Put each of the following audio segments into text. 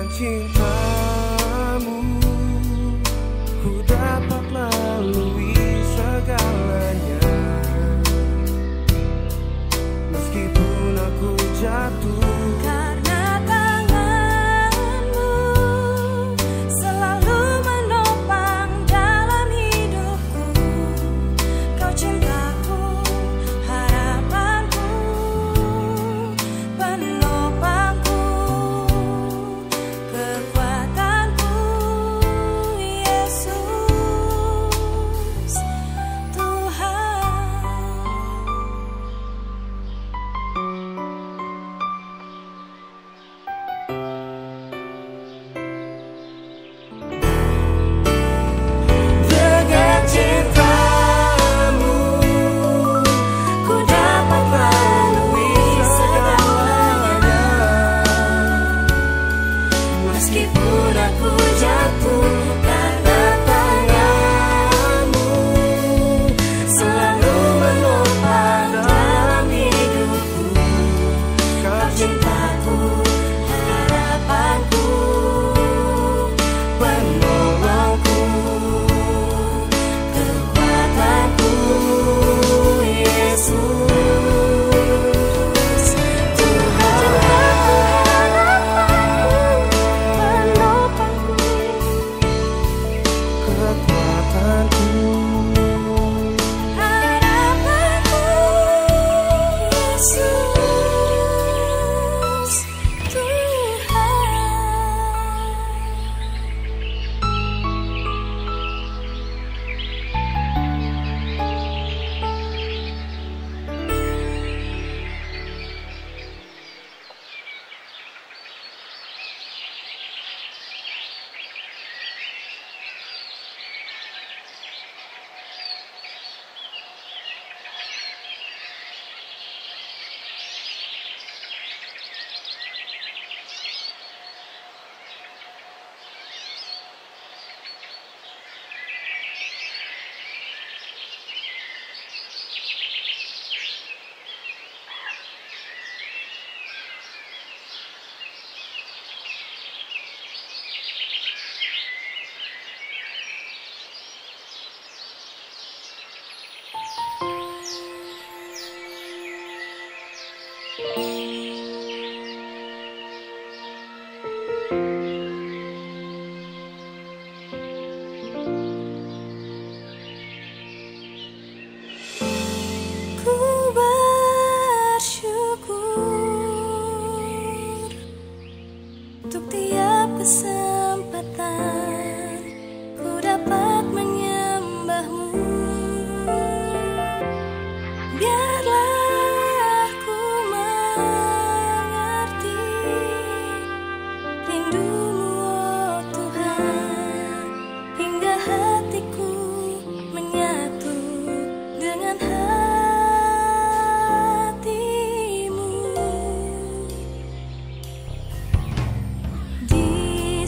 cintamu, ku dapat lalui segalanya. Meskipun aku jatuh, karena tanganmu selalu menopang dalam hidupku. Kau cintaku, harapanku, penopangku, kekuatanku, Yesus Tuhan. dengan cintamu, Ku dapat lalui segalanya. Meskipun aku jatuh, karena tanganmu selalu menopang dalam hidupku. Kau cintaku, harapanku, penolongku, kekuatanku, Yesus Tuhan. Penopangku, kekuatanku. harapanku, Yesus Tuhan. Ku bersyukur untuk tiap kesempatan ku dapat menyembahmu. Biarlah ku mengerti rindumu, oh Tuhan, hingga hatiku menyatu dengan hatimu. Di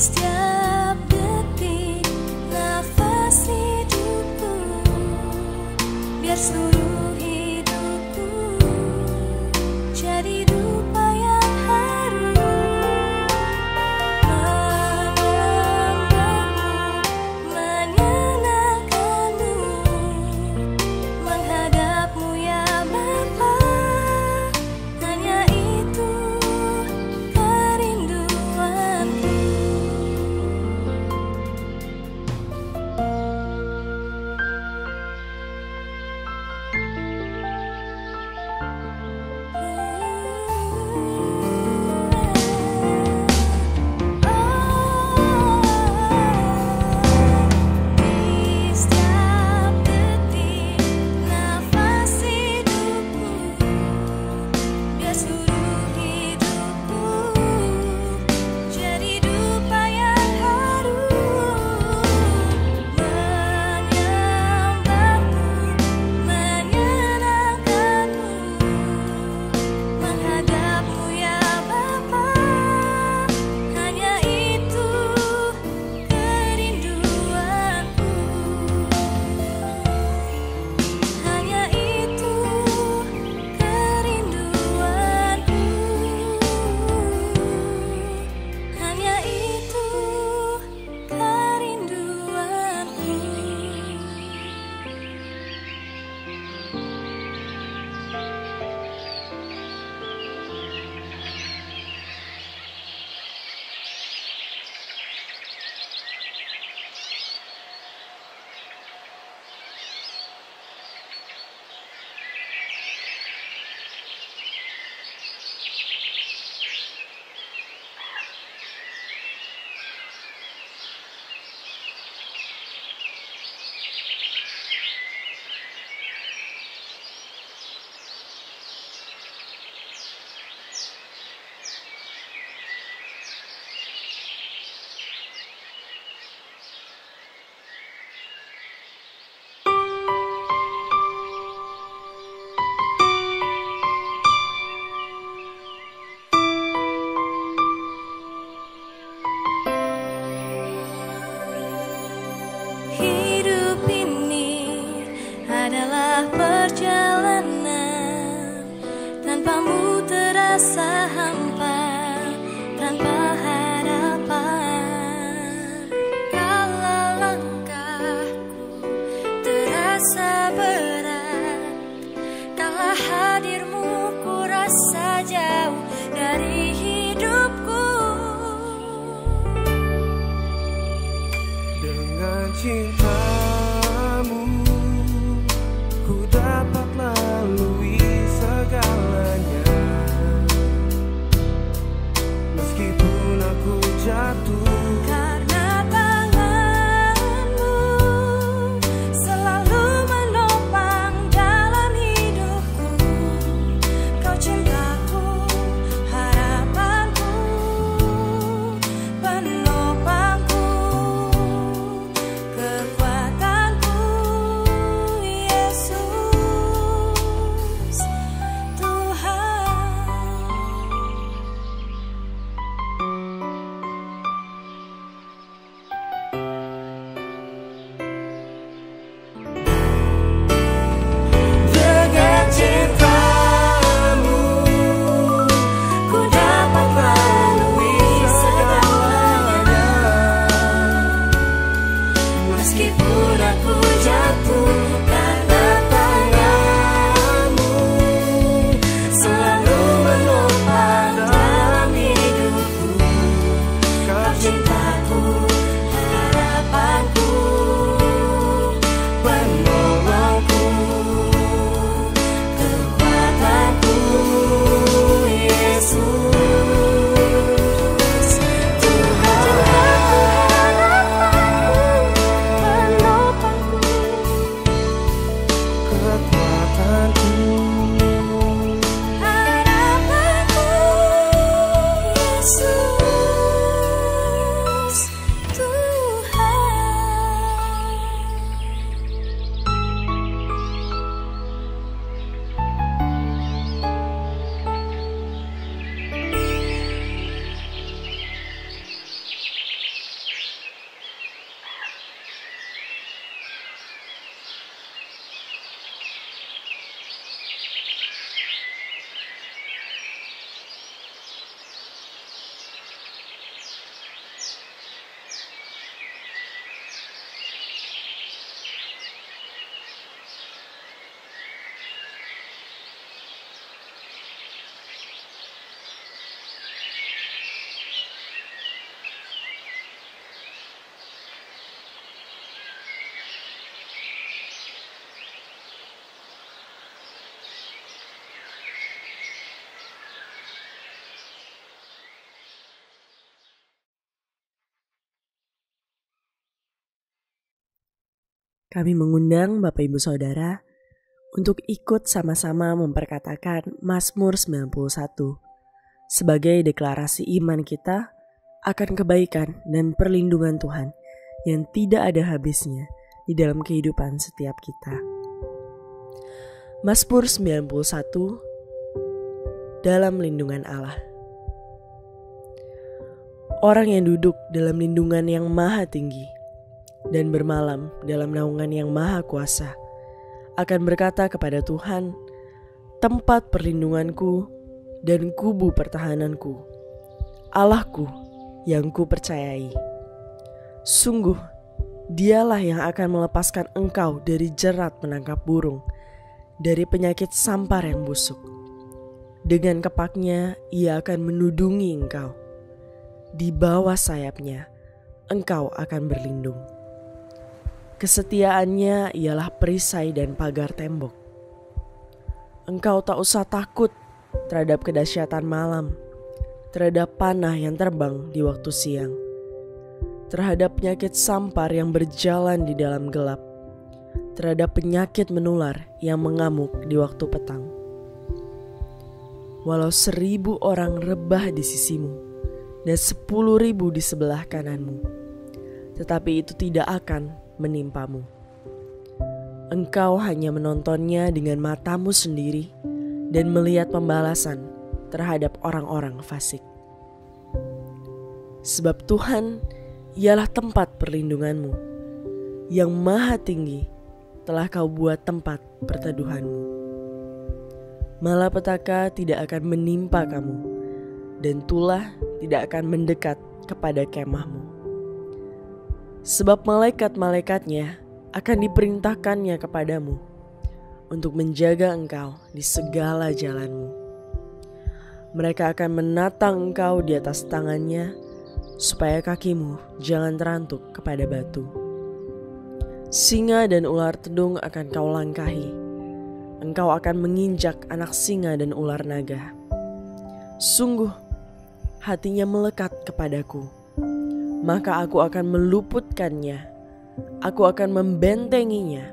setiap detik nafas hidupku, biar seluruh hidupku jadi dupa yang harum. Mengenangmu, menyenangkanmu, menghadapmu ya Bapa, hanya itu kerinduanku. jatuh. Karena tanganmu selalu menopang dalam hidupku. Kau cintaku, harapanku, penopangku, kekuatanku, Yesus Tuhan. Dengan cintamu Ku dapat melalui segalanya. meskipun aku jatuh, karena tanganmu selalu menopang dalam hidupku. Kau cintaku, Harapanku, penolongku, kekuatanku, Yesus Tuhan. penopangku, Kekuatanku, harapanku, Yesus Tuhan. Kami mengundang Bapak Ibu Saudara untuk ikut sama-sama memperkatakan Mazmur 91 sebagai deklarasi iman kita akan kebaikan dan perlindungan Tuhan yang tidak ada habisnya di dalam kehidupan setiap kita. Mazmur 91 dalam lindungan Allah. Orang yang duduk dalam lindungan yang maha tinggi dan bermalam dalam naungan yang maha kuasa akan berkata kepada Tuhan, tempat perlindunganku dan kubu pertahananku, Allahku yang ku percayai. Sungguh, dialah yang akan melepaskan engkau dari jerat menangkap burung, dari penyakit sampar yang busuk. Dengan kepaknya ia akan menudungi engkau. Di bawah sayapnya engkau akan berlindung. Kesetiaannya ialah perisai dan pagar tembok. Engkau tak usah takut terhadap kedahsyatan malam, terhadap panah yang terbang di waktu siang, terhadap penyakit sampar yang berjalan di dalam gelap, terhadap penyakit menular yang mengamuk di waktu petang. Walau 1000 orang rebah di sisimu dan 10.000 di sebelah kananmu, tetapi itu tidak akan menimpamu. Engkau hanya menontonnya dengan matamu sendiri dan melihat pembalasan terhadap orang-orang fasik. Sebab Tuhan ialah tempat perlindunganmu, yang maha tinggi telah kau buat tempat perteduhanmu. Malapetaka tidak akan menimpa kamu, dan tulah tidak akan mendekat kepada kemahmu. Sebab malaikat-malaikatnya akan diperintahkannya kepadamu untuk menjaga engkau di segala jalanmu. Mereka akan menatang engkau di atas tangannya, supaya kakimu jangan terantuk kepada batu. Singa dan ular tedung akan kau langkahi. Engkau akan menginjak anak singa dan ular naga. Sungguh, hatinya melekat kepadaku, maka aku akan meluputkannya. Aku akan membentenginya,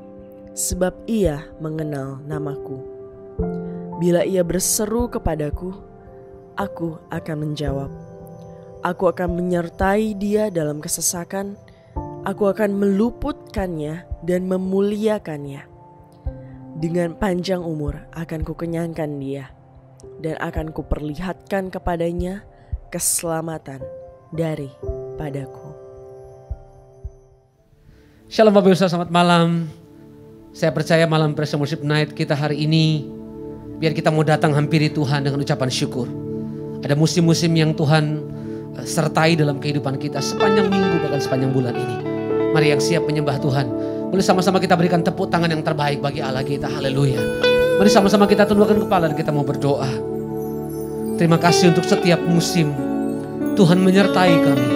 sebab ia mengenal namaku. Bila ia berseru kepadaku, aku akan menjawab. Aku akan menyertai dia dalam kesesakan. Aku akan meluputkannya dan memuliakannya. Dengan panjang umur akan kukenyangkan dia, dan akan kuperlihatkan kepadanya keselamatan daripadaku. Shalom Bapak Ibu, selamat malam. Saya percaya malam Praise and Worship Night kita hari ini, biar kita mau datang hampiri Tuhan dengan ucapan syukur. Ada musim-musim yang Tuhan sertai dalam kehidupan kita sepanjang minggu bahkan sepanjang bulan ini. Mari yang siap menyembah Tuhan, boleh sama-sama kita berikan tepuk tangan yang terbaik bagi Allah kita. Haleluya. Mari sama-sama kita tundukkan kepala dan kita mau berdoa. Terima kasih untuk setiap musim Tuhan menyertai kami.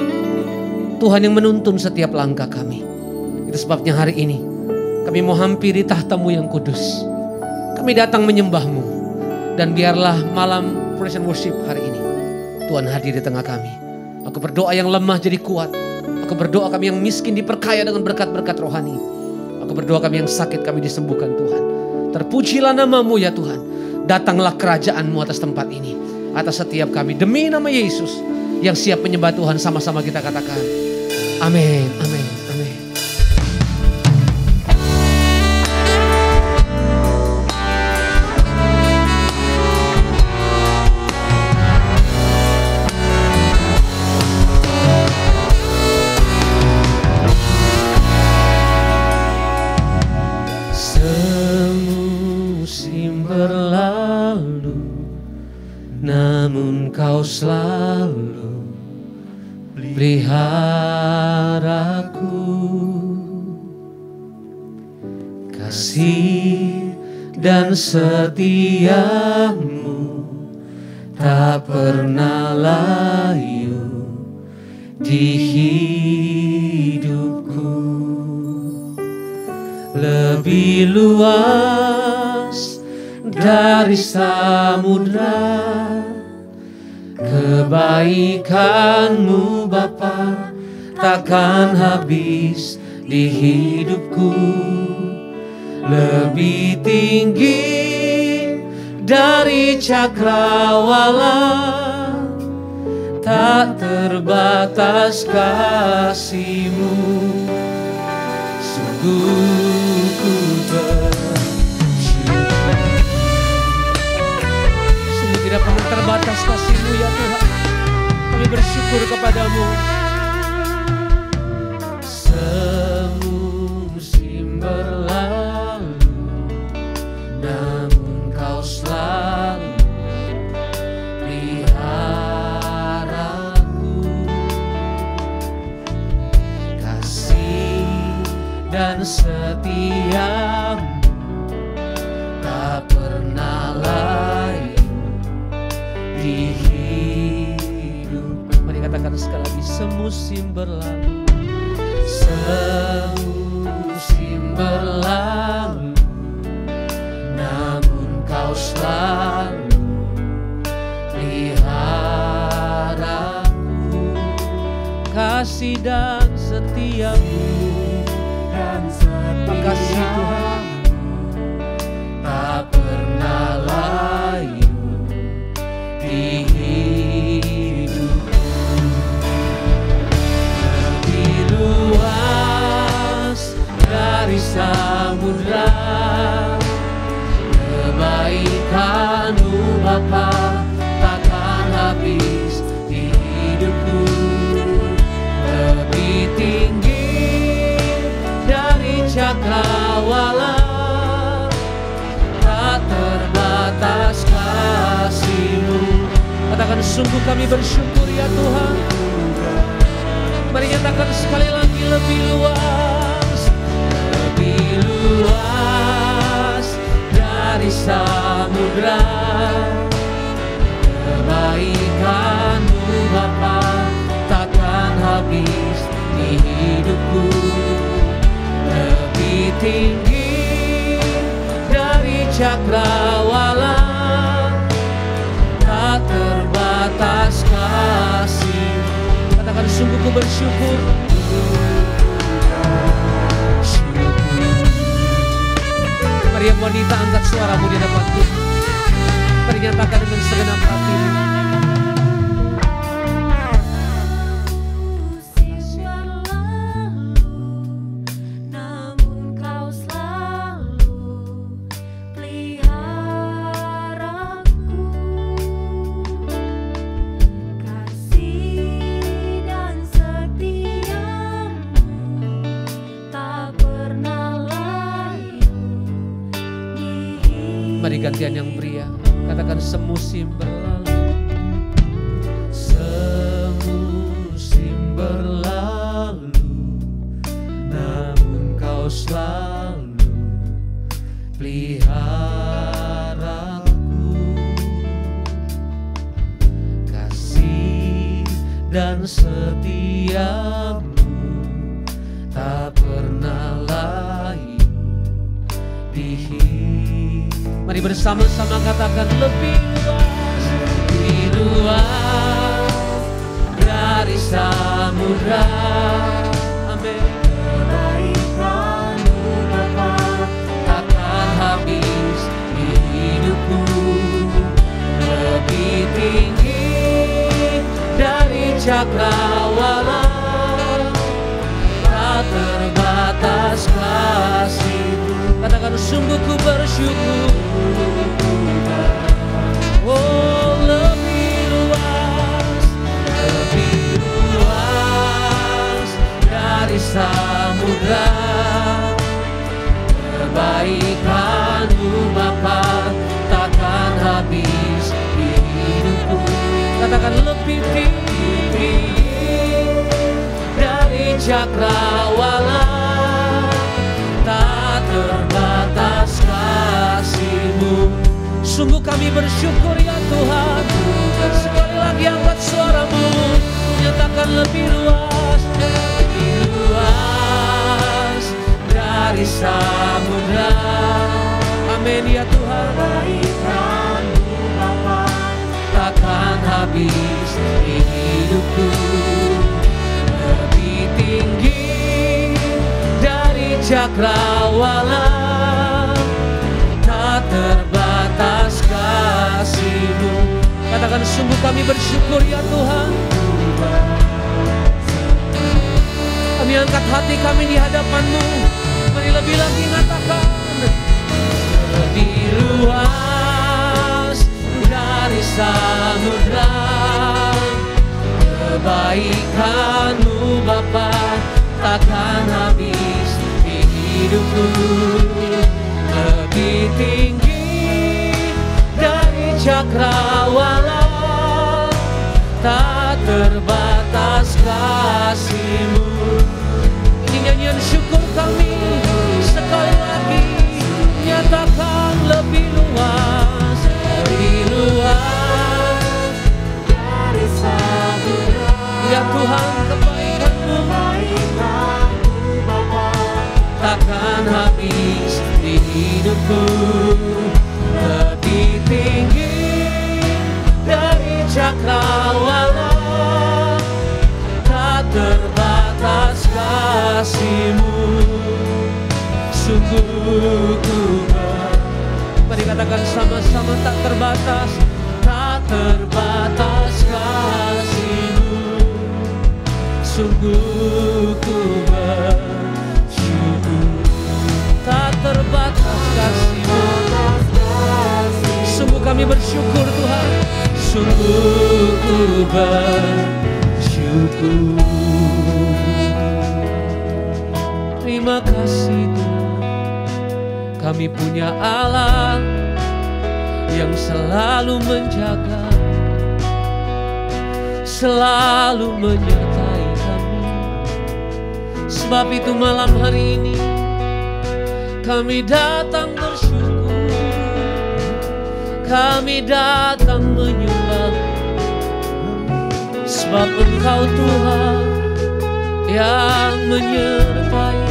Tuhan yang menuntun setiap langkah kami. Itu sebabnya hari ini kami mau hampiri tahta-Mu yang kudus. Kami datang menyembah-Mu. Dan biarlah malam Praise and Worship hari ini Tuhan hadir di tengah kami. Aku berdoa yang lemah jadi kuat. Aku berdoa kami yang miskin diperkaya dengan berkat-berkat rohani. Aku berdoa kami yang sakit kami disembuhkan Tuhan. Terpujilah nama-Mu ya Tuhan. Datanglah kerajaan-Mu atas tempat ini, atas setiap kami. Demi nama Yesus yang siap menyembah Tuhan, sama-sama kita katakan amin, amin, amin. Namun Kau selalu peliharaku. Kasih dan setia-Mu tak pernah layu di hidupku. Lebih luas dari samudra kebaikan-Mu Bapa takkan habis di hidupku. Lebih tinggi dari cakrawala, tak terbatas kasih-Mu. Sungguh ku tidak pernah terbatas kasih-Mu ya Tuhan. Kami bersyukur kepada-Mu. Semusim berlalu, namun Kau selalu peliharaku. Kasih dan setia-Mu tak pernah layu di hidup. Mari katakan sekali lagi, semusim berlalu. Semusim berlalu, namun Kau selalu peliharaku. Kasih dan setia-Mu, kasih Tuhan tak pernah layu di hidupku. Lebih luas dari samudra kebaikan-Mu Bapa takkan habis di hidupku. Lebih tinggi dari cakrawala, tak terbatas kasih-Mu. Katakan sungguh kami bersyukur ya Tuhan. Mari nyatakan sekali lagi, lebih luas. Lebih luas dari samudra kebaikan-Mu Bapa takkan habis di hidupku. Lebih tinggi dari cakrawala, tak terbatas kasih. Katakan sungguh ku bersyukur. Mari yang wanita angkat suaramu di hadapan Tuhan. Mari nyatakan dengan segenap hatimu. Mari gantian yang pria, katakan semusim berlalu. Semusim berlalu, namun kau selalu peliharaku. Kasih dan setiamu tak pernah layu di hidup. Mari bersama-sama katakan lebih luas dari samudra. Amin. Kebaikan-Mu Bapa takkan habis di hidupku, lebih tinggi dari cakrawala, tak terbatas kasih-Mu. Katakan sungguh ku bersyukur. Oh lebih luas dari samudra. Kebaikan-Mu Bapa takkan habis di hidupku. Katakan lebih tinggi dari cakrawala, tak terbatas kasih-Mu. Sungguh kami bersyukur ya Tuhan. Sekali lagi angkat suaramu, nyatakan lebih luas dari samudra. Amin ya Tuhan. Kebaikan-Mu Bapa takkan habis di hidupku, lebih tinggi dari cakrawala, tak terbatas kasih-Mu. Katakan sungguh kami bersyukur ya Tuhan. Kami angkat hati kami di hadapan-Mu. Mari lebih lagi katakan lebih luas dari samudra. Kebaikan-Mu Bapa takkan habis di hidupku, lebih tinggi dari cakrawala, tak terbatas kasih-Mu. Ini nyanyian syukur kami. Sekali lagi nyatakan lebih luas dari samudra. Ya Tuhan, kebaikan-Mu Bapa takkan habis di hidupku, lebih tinggi dari cakrawala, tak terbatas kasih-Mu. Sungguh ku mari katakan sama-sama, tak terbatas kasih-Mu. Sungguh ku bersyukur, tak terbatas kasih-Mu. Sungguh kami bersyukur Tuhan. Sungguh ku bersyukur. Terima kasih Tuhan. Kami punya Allah yang selalu menjaga, selalu menyertai kami. Sebab itu malam hari ini kami datang bersyukur, kami datang menyembah. Sebab Engkau Tuhan yang menyertai,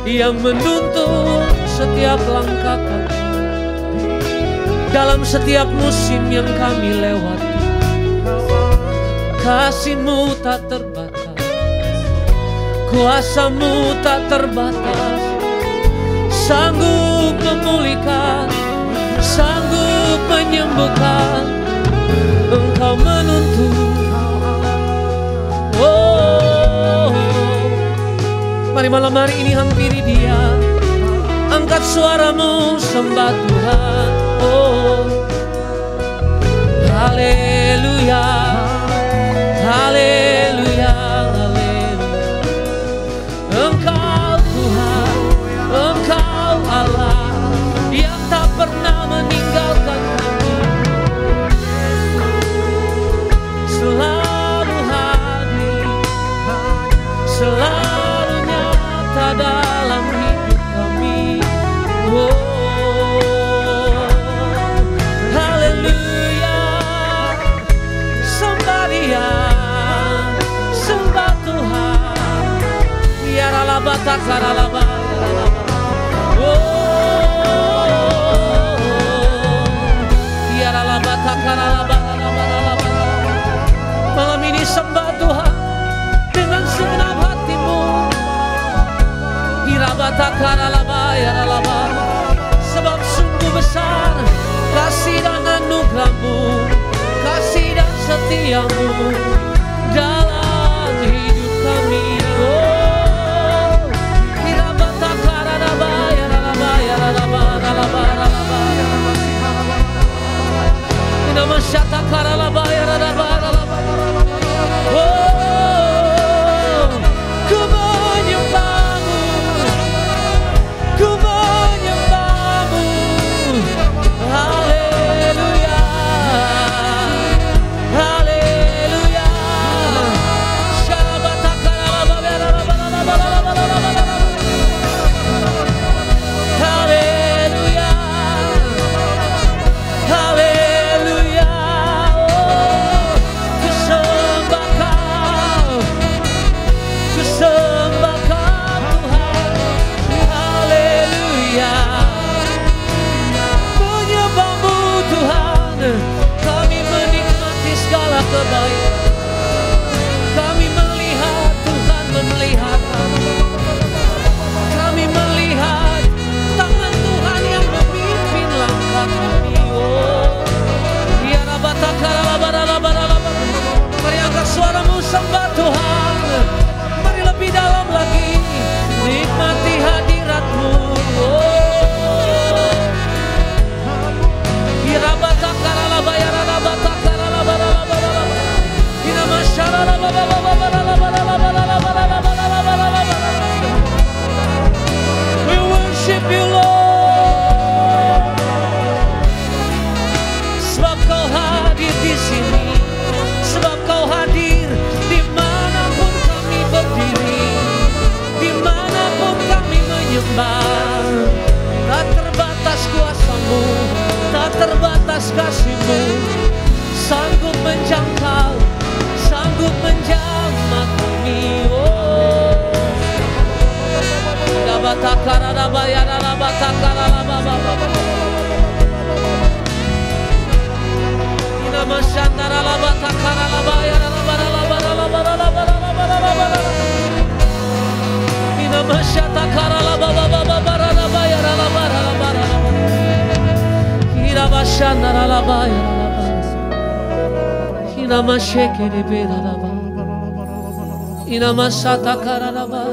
yang menuntun setiap langkah kami dalam setiap musim yang kami lewati. Kasih-Mu tak terbatas, kuasa-Mu tak terbatas, sanggup memulihkan, sanggup menyembuhkan. Engkau menuntun. Oh, mari malam hari ini hampiri Dia, angkat suaramu sembah Tuhan. Oh, haleluya, haleluya, haleluya. Engkau Tuhan, Engkau Allah yang tak pernah meninggalkan kami, selalu hadir, selalu nyata dalam hidup kami. Oh, haleluya, sembah Dia, sembah Tuhan. Ya ralaba takaralaba, oh, ya ralaba takaralaba. Malam ini sembah Tuhan dengan segenap hatimu. Hirabatakaralaba ya ralaba. Sebab sungguh besar kasih dan anugerah-Mu, kasih dan setia-Mu dalam hidup kami. Oh, hirabatakaralaba ya ralaba ya ralaba ralaba ralaba. Hinamasyatakaralaba ya ralaba ralaba. Oh, ku menyembah-Mu, ku menyembah-Mu. Haleluya, haleluya. Syarabatakaralaba haleluya, haleluya. Oh, ku sembah Kau, ku sembah Kau Tuhan. Haleluya, menyembah-Mu Tuhan. Kami menikmati segala kebaikan, kami melihat Tuhan melihat kami, kami melihat tangan Tuhan yang memimpin langkah kami. Oh, ya rabatakaralabaralabaralaba. Mari angkat suaramu sembah Tuhan. Mari lebih dalam lagi nikmati hadirat-Mu. Oh, ya rabatakaralaba ya rabatakaralabaralabaralaba. We worship You Lord. Sebab Kau hadir di sini, sebab Kau hadir dimanapun kami berdiri, dimanapun kami menyembah. Tak terbatas kuasa-Mu, tak terbatas kasih-Mu, sanggup menjangkau, sanggup menjamah kami. Oh, dabatakaralaba ya rabatakaralaba. Inamasyandaralaba takaralaba ya rabarabaralabaralabaralabaralabaralabar. Inamasyatakaralalaba babaralaba ya rabarabaralabar. Irabasyandaralaba ya rabarabar. Inamasyekereberalaba. Inamasatakaralaba.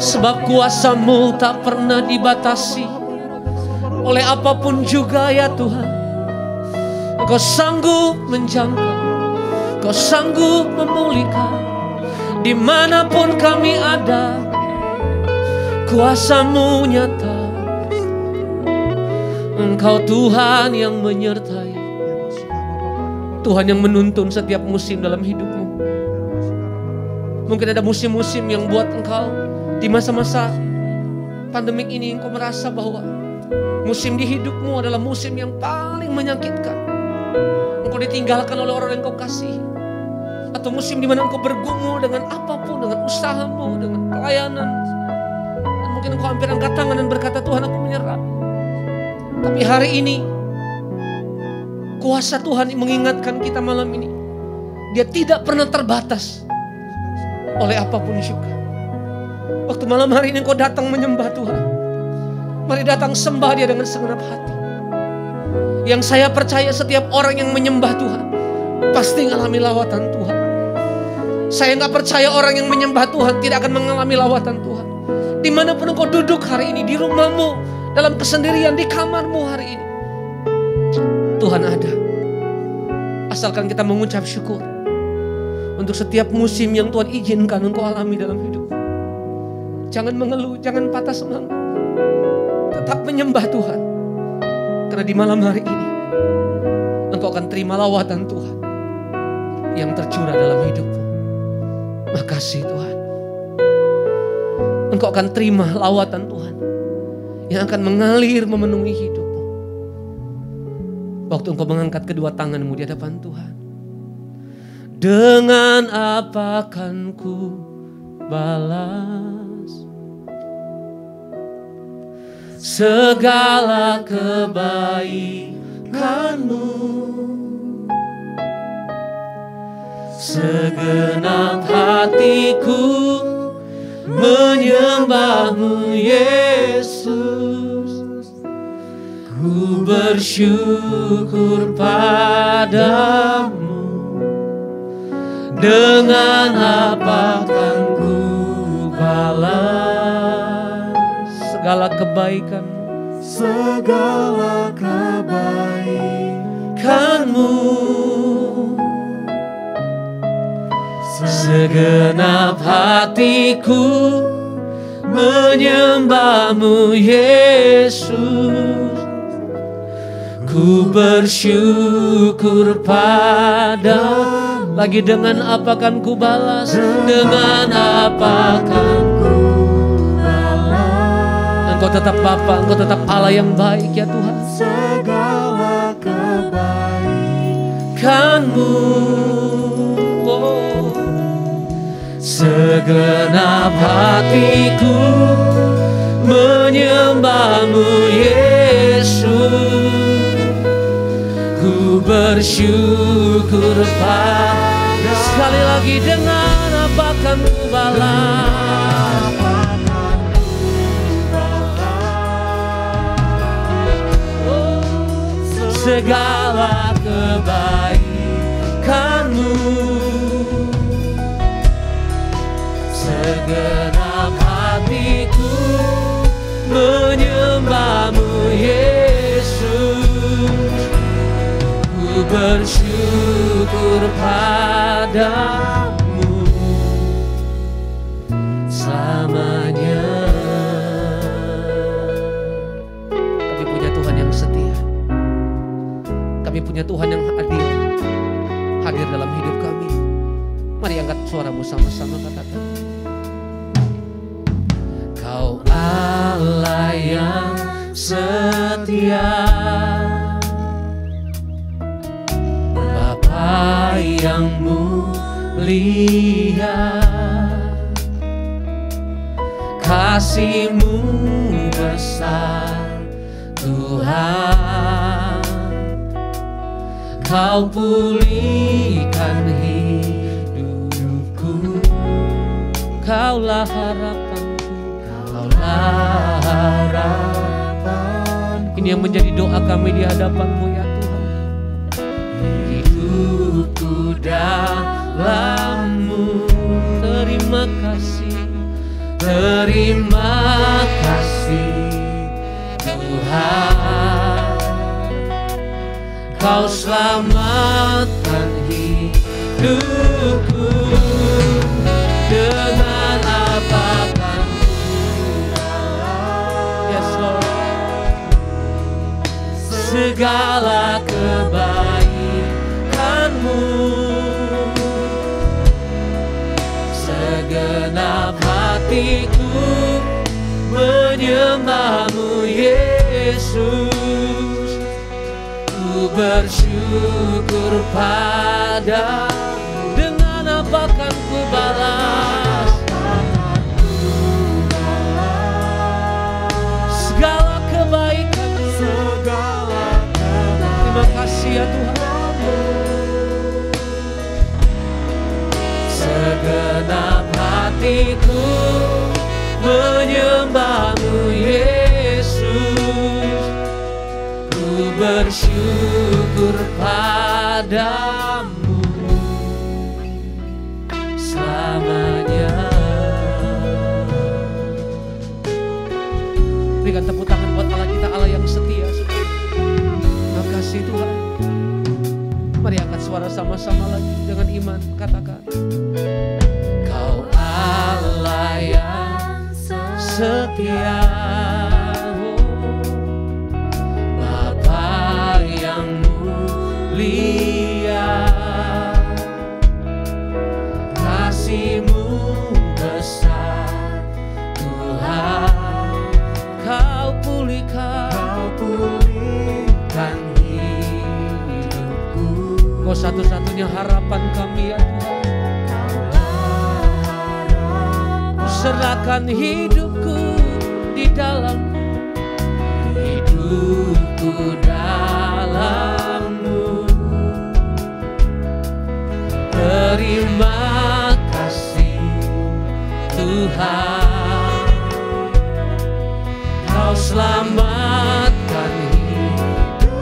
Sebab kuasa-Mu tak pernah dibatasi oleh apapun juga ya Tuhan. Engkau sanggup menjangkau, Engkau sanggup memulihkan. Dimanapun kami ada, kuasa-Mu nyata. Engkau Tuhan yang menyertai, Tuhan yang menuntun setiap musim dalam hidupmu. Mungkin ada musim-musim yang buat engkau di masa-masa pandemik ini engkau merasa bahwa musim di hidupmu adalah musim yang paling menyakitkan. Engkau ditinggalkan oleh orang yang engkau kasihi. Atau musim di mana engkau bergumul dengan apapun, dengan usahamu, dengan pelayanan. Dan mungkin engkau hampir angkat tangan dan berkata, Tuhan aku menyerah. Tapi hari ini Kuasa Tuhan mengingatkan kita malam ini. Dia tidak pernah terbatas oleh apapun juga. Waktu malam hari ini engkau datang menyembah Tuhan, mari datang sembah Dia dengan segenap hati. Yang saya percaya setiap orang yang menyembah Tuhan pasti mengalami lawatan Tuhan. Saya gak percaya orang yang menyembah Tuhan tidak akan mengalami lawatan Tuhan. Dimanapun engkau duduk hari ini, di rumahmu, dalam kesendirian, di kamarmu hari ini, Tuhan ada. Asalkan kita mengucap syukur untuk setiap musim yang Tuhan izinkan engkau alami dalam hidup. Jangan mengeluh, jangan patah semangat. Tetap menyembah Tuhan. Karena di malam hari ini engkau akan terima lawatan Tuhan yang tercurah dalam hidupmu. Makasih Tuhan. Engkau akan terima lawatan Tuhan yang akan mengalir memenuhi hidupmu. Waktu engkau mengangkat kedua tanganmu di hadapan Tuhan. Dengan apa akan ku balas segala kebaikanmu, segenap hatiku menyembahmu Yesus. Ku bersyukur padamu. Dengan apa akan ku balas segala kebaikan, segala kebaikanmu, segenap hatiku menyembahmu Yesus. Ku bersyukur padamu. Lagi dengan apa kan ku balas? Dengan apa kan ku balas? Engkau tetap Bapa, Engkau tetap Allah yang baik ya Tuhan. Segala kebaikanmu, oh, segenap hatiku menyembahmu Yesus. Ku bersyukur padamu. Sekali lagi, dengan apa akan ku balas? Oh, segala kebaikanmu, segenap hatiku menyembahmu Yesus. Ku bersyukur padamu selamanya. Kami punya Tuhan yang setia. Kami punya Tuhan yang hadir dalam hidup kami. Mari angkat suaramu sama-sama katakan. Kau Allah yang setia, yang mulia, kasih-Mu besar Tuhan. Kau pulihkan hidupku, Kaulah harapanku, Kaulah harapan. Ini yang menjadi doa kami di hadapan-Mu ya Tuhan. Hidupku dalam-Mu, terima kasih Tuhan. Kau selamatkan hidupku, dengan apa kan ku balas? Yes Lord. Segala kebaikan-Mu, segenap hatiku menyembah-Mu Yesus. Ku bersyukur padamu. Dengan apa kan ku balas? Segala kebaikan, terima kasih ya Tuhan. hatiku menyembah-Mu Yesus. Ku bersyukur padamu selamanya. Berikan tepuk tangan buat Allah kita, Allah yang setia. Terima kasih Tuhan. Mari angkat suara sama-sama lagi dengan iman, katakan, Kau Allah yang setia, Bapa yang mulia, kasih-Mu besar Tuhan. Kau pulihkan hidupku. Kau satu-satunya harapan kami ya Tuhan. Serahkan hidupku di dalam, hidupku dalam-Mu. Terima kasih Tuhan, Kau selamatkan hidup.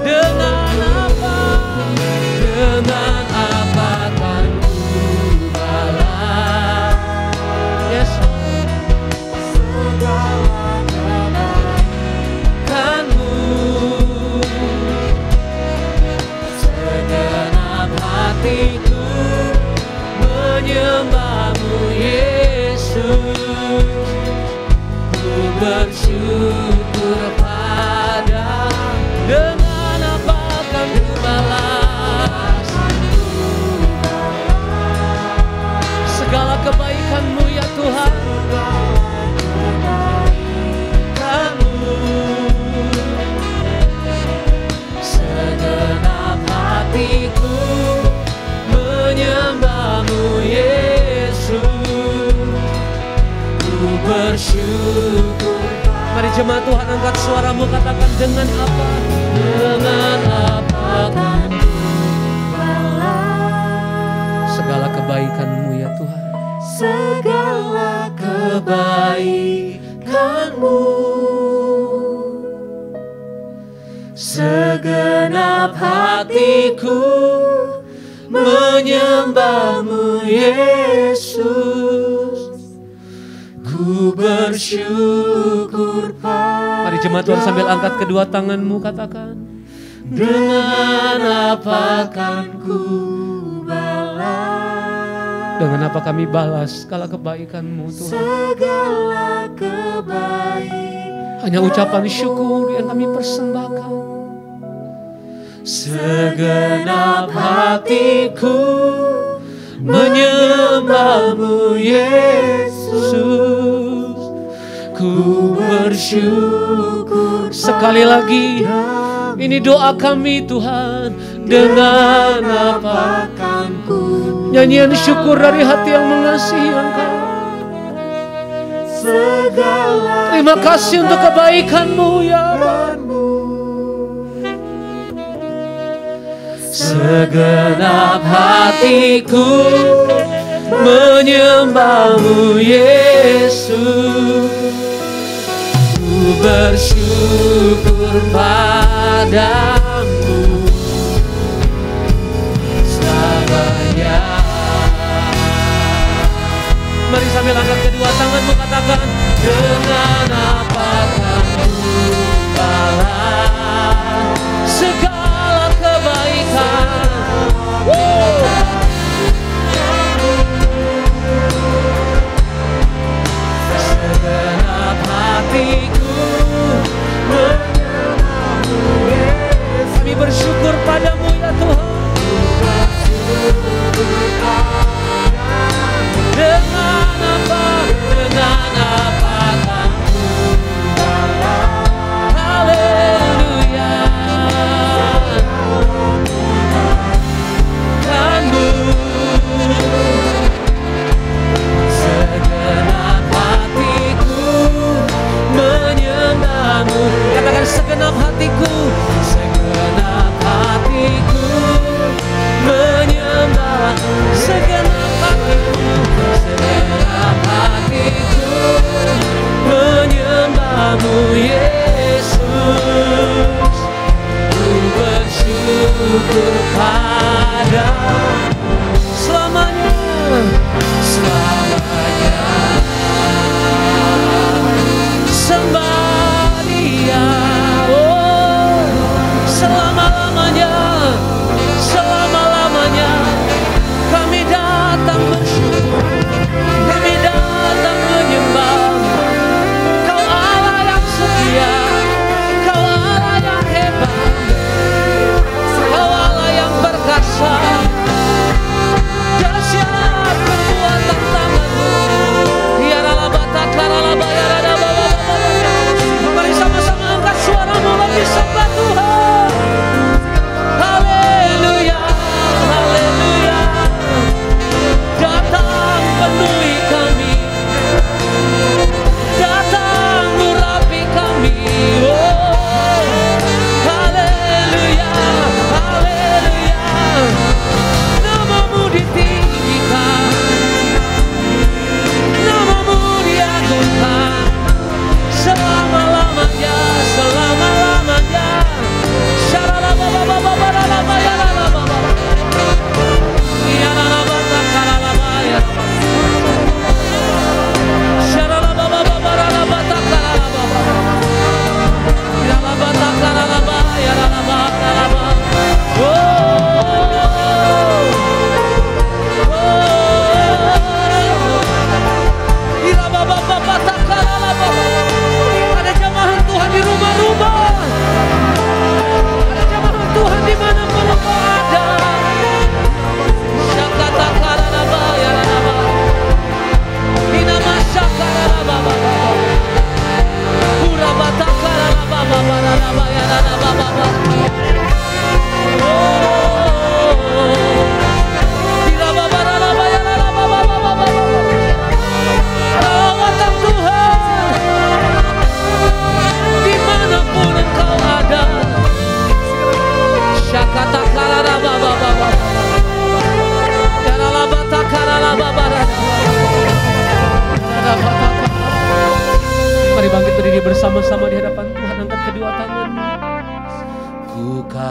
Dengan apa? Dengan apa kan ku balas? Yes. Segala kebaikan-Mu, segenap hatiku menyembah-Mu Yesus. Ku bersyukur padamu. Dengan apa kan ku balas segala kebaikan-Mu ya Tuhan. Segenap hatiku menyembah-Mu Yesus. Ku bersyukur. Mari jemaat Tuhan angkat suaramu, katakan, dengan apa? Dengan apa kan ku balas segala kebaikan-Mu ya Tuhan. Segala kebaikan-Mu, segenap hatiku menyembah-Mu Yesus. Ku bersyukur padamu. Mari jemaat Tuhan sambil angkat kedua tanganmu, katakan, dengan apa kan ku balas? Dengan apa kami balas segala kebaikan-Mu Tuhan? Segala kebaikan, hanya ucapan syukur yang kami persembahkan. Segenap hatiku menyembah-Mu Yesus. Ku bersyukur. Sekali lagi, ini doa kami Tuhan. Dengan apa kan ku, nyanyian syukur dari hati yang mengasihi Engkau. Terima kasih untuk kebaikan-Mu ya Tuhan. Segenap hatiku menyembah-Mu Yesus. Ku bersyukur padamu selamanya. Mari sambil angkat kedua tanganmu, katakan, dengan apa kan ku balas segala kebaikan. Segenap hatiku menyembah-Mu Yesus. Kami bersyukur padamu ya Tuhan. Dengan apa kan ku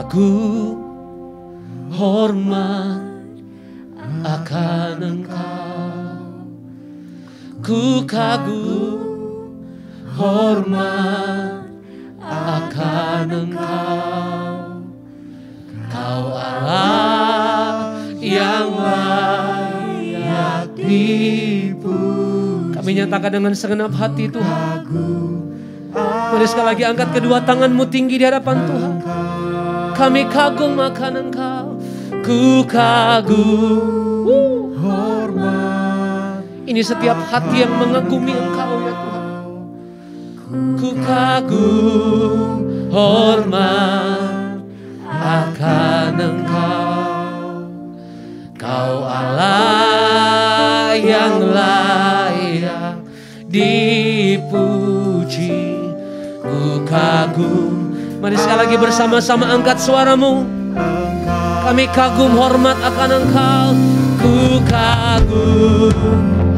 kagum hormat akan Engkau. Ku kagum hormat akan Engkau. Kau Allah yang layak dipuji. Kami nyatakan dengan segenap hati Tuhan. Mari sekali lagi angkat kedua tanganmu tinggi di hadapan Tuhan. Kami kagum akan Engkau. Ku kagum hormat. Ini setiap hati yang mengagumi Engkau ya Tuhan. Ku kagum hormat akan Engkau. Kau Allah yang layak dipuji. Ku kagum. Mari sekali lagi bersama-sama angkat suaramu. Kami kagum hormat akan Engkau. Ku kagum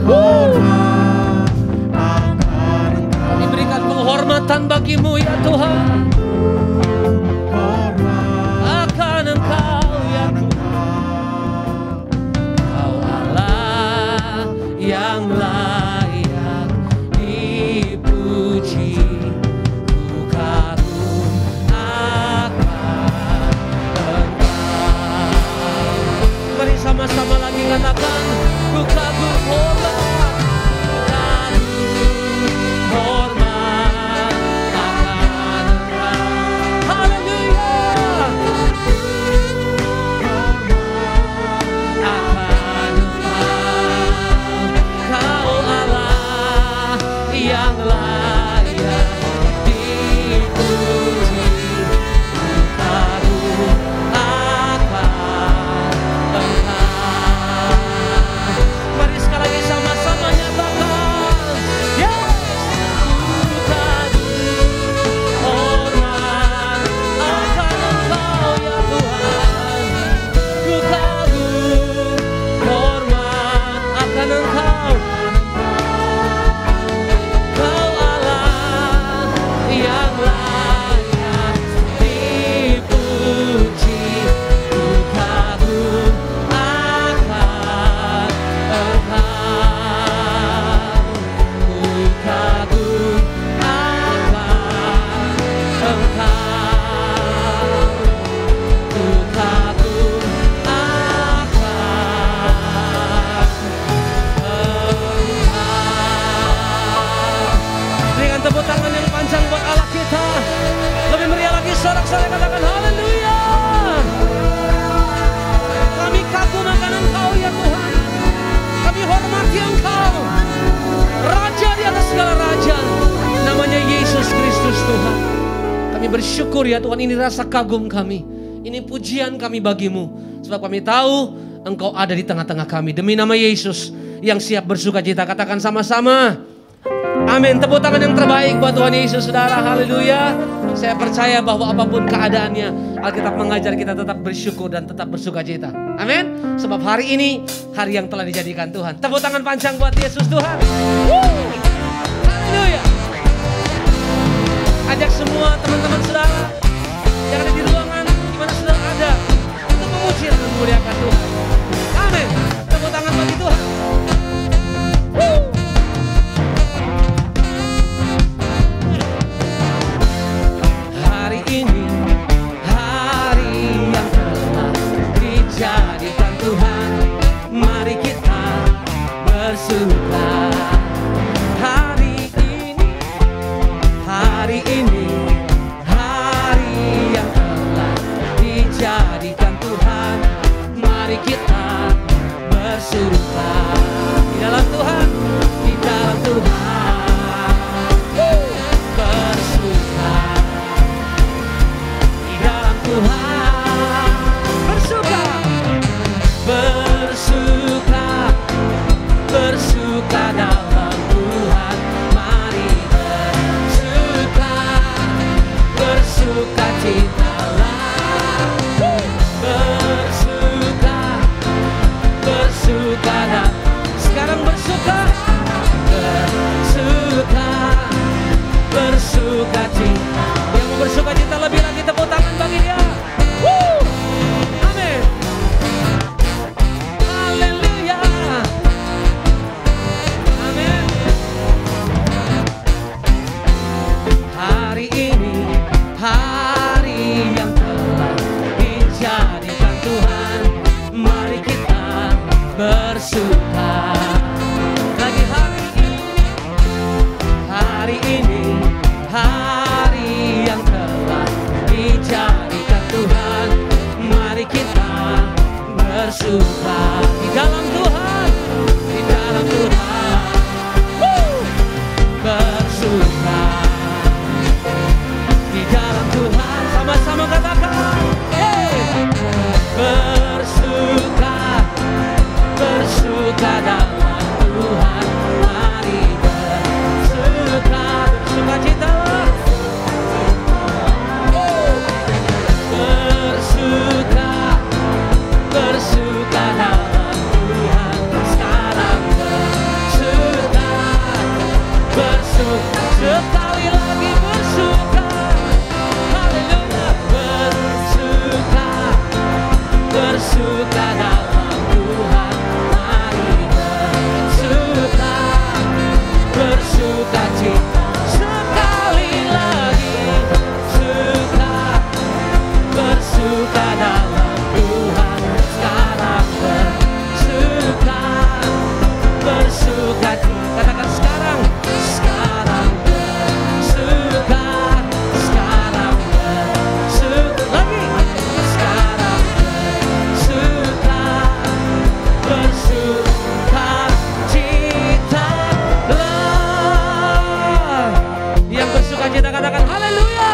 hormat akan Engkau. Kami berikan penghormatan bagimu ya Tuhan. Akan Engkau ya Tuhan. Kau Allah yang layak dipuji. Ku kagum akan Engkau. Mari sama-sama lagi katakan, ku kagum hormat, ku kagum hormat akan Engkau. Haleluya. Akan Engkau. Kau Allah yang layak dipuji. Ku kagum akan Engkau. Mari sekali lagi sama-sama nyatakan, yes. Ku kagum hormat akan Engkau ya Tuhan. Ku kagum hormat akan Engkau. Kau Allah yang layak dipuji. Ku kagum akan Engkau. Ku kagum akan Engkau. Ku kagum akan Engkau. Berikan tepuk tangan yang panjang buat Allah kita. Lebih meriah lagi sorak-sorai katakan haleluya. Kami kagum akan Engkau ya Tuhan. Kami hormati Engkau, Raja di atas segala raja. Namanya Yesus Kristus Tuhan. Kami bersyukur ya Tuhan, ini rasa kagum kami. Ini pujian kami bagimu. Sebab kami tahu Engkau ada di tengah-tengah kami. Demi nama Yesus yang siap bersuka cita, katakan sama-sama. Amin. Tepuk tangan yang terbaik buat Tuhan Yesus, saudara. Haleluya. Saya percaya bahwa apapun keadaannya, Alkitab mengajar kita tetap bersyukur dan tetap bersuka cita. Amin. Sebab hari ini hari yang telah dijadikan Tuhan. Tepuk tangan panjang buat Yesus Tuhan. Haleluya. Ajak semua teman-teman saudara yang ada di ruangan, di mana saudara ada, untuk memuji dan memuliakan Tuhan. Amin. Tepuk tangan bagi Tuhan. Hari ini hari yang telah dijadikan Tuhan. Mari kita bersuka. Hari ini hari yang telah dijadikan Tuhan. Mari bersuka. Lagi hari ini, hari yang telah dijadikan Tuhan. Mari kita bersuka di dalam Tuhan, di dalam Tuhan. Bersuka di dalam Tuhan, sama-sama katakan, bersuka, bersuka dalam Tuhan. Mari bersuka, bersuka cita. Bersuka, bersuka dalam Tuhan. Sekarang bersuka, bersuka, sekali lagi bersuka. Haleluya, bersuka, bersuka dalam Tuhan. Mari bersuka, bersuka cita. Sekali lagi bersuka, bersuka dalam Tuhan. Sekarang bersuka, bersuka cita. Katakan sekarang, sekarang bersuka, sekarang bersuka lagi, sekarang bersuka, bersuka cita lah. Yang bersuka cita katakan haleluya.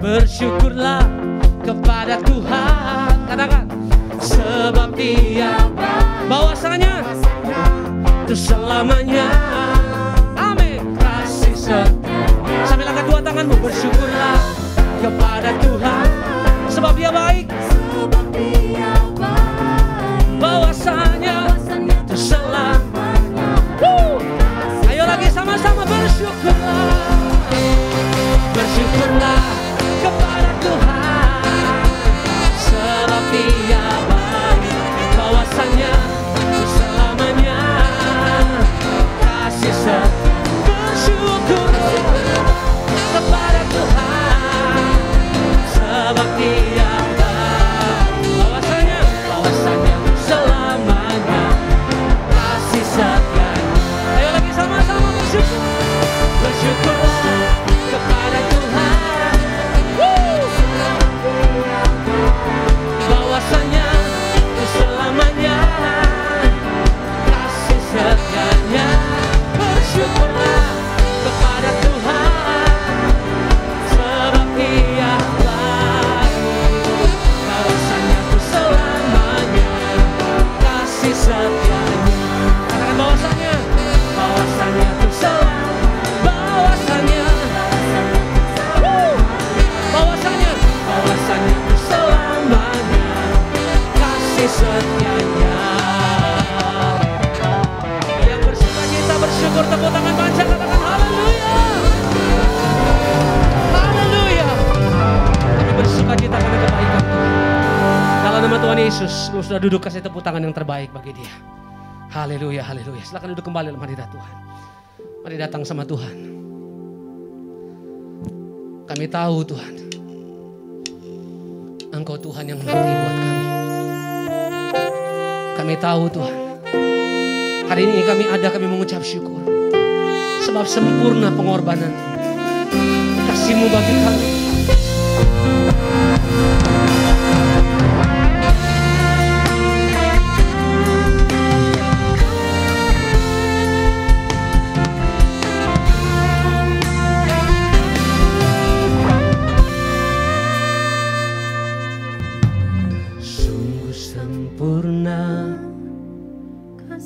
Bersyukurlah kepada Tuhan, katakan, sebab Dia bahwasanya itu selamanya. Amin. Kasih setia. Sambil angkat dua tanganmu, bersyukurlah kepada Tuhan, sebab Dia baik, bahwasanya itu selamanya. Ayo lagi sama-sama bersyukurlah, bersyukurlah kepada Tuhan, sebab Dia baik, bahwasanya selamanya. Kasih setia. Bersyukur kepada Tuhan, sebab Dia baik, bahwasanya selamanya. Kasih setia. Ayo lagi sama-sama bersyukur, bersyukurlah kepada Tuhan, bahwasanya selamanya. Kasih setianya. Bersyukurlah kepada Tuhan, sebab Dia baik, bahwasanya selamanya. Kasih setianya. Katakan bahwasanya, bahwasanya bahwasanya, bahwasanya, bahwasanya selamanya. Kasih setianya. Yang bersuka cita bersyukur, tepuk tangan panjang, katakan haleluya, haleluya. Kami bersuka cita karena kebaikan Tuhan. Dalam nama Tuhan Yesus, lu sudah duduk, kasih tepuk tangan yang terbaik bagi Dia. Haleluya, haleluya. Silakan duduk kembali dalam hadirat Tuhan. Mari datang sama Tuhan. Kami tahu Tuhan, Engkau Tuhan yang mengerti buat kami. Kami tahu Tuhan, hari ini kami mengucap syukur, sebab sempurna pengorbanan kasih-Mu bagi kami. Sempurna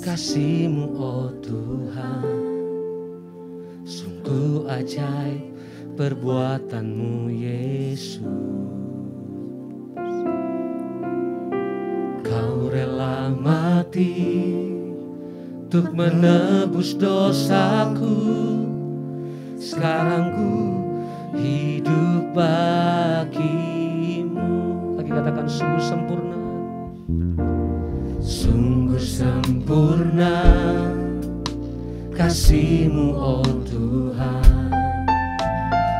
kasih-Mu oh Tuhan, sungguh ajaib perbuatan-Mu Yesus. Kau rela mati untuk menebus dosaku. Sekarang ku hidup bagi-Mu. Lagi katakan sungguh sempurna. Sungguh sempurna kasih-Mu oh Tuhan,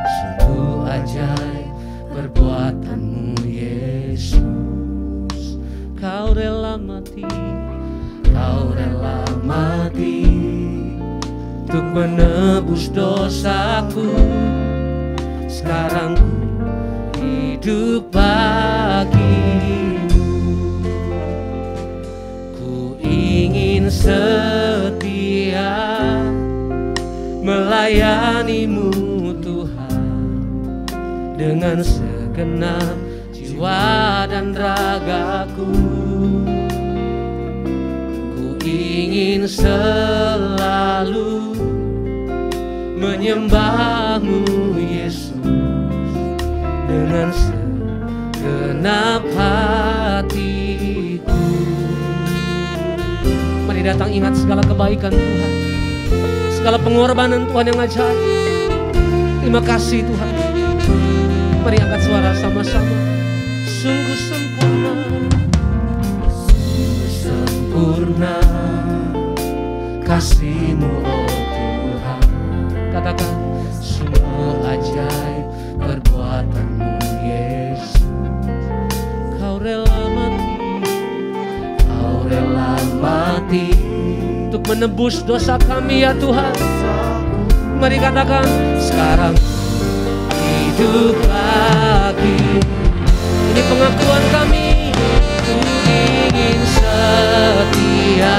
sungguh ajaib perbuatan-Mu Yesus. Kau rela mati, Kau rela mati untuk menebus dosaku. Sekarang ku hidup bagimu. Ku ingin setia melayanimu Tuhan dengan segenap jiwa dan ragaku. Ku ingin selalu menyembahmu Yesus dengan segenap hatiku. Mari datang ingat segala kebaikan Tuhan, segala pengorbanan Tuhan yang ajaib. Terima kasih Tuhan. Mari angkat suara sama-sama. Sungguh sempurna, sungguh sempurna kasih-Mu oh Tuhan. Katakan, sungguh ajaib perbuatan-Mu Yesus. Kau rela mati, Kau rela mati untuk menebus dosa kami ya Tuhan. Mari katakan, sekarang hidup lagi. Ini pengakuan kami. Ku ingin setia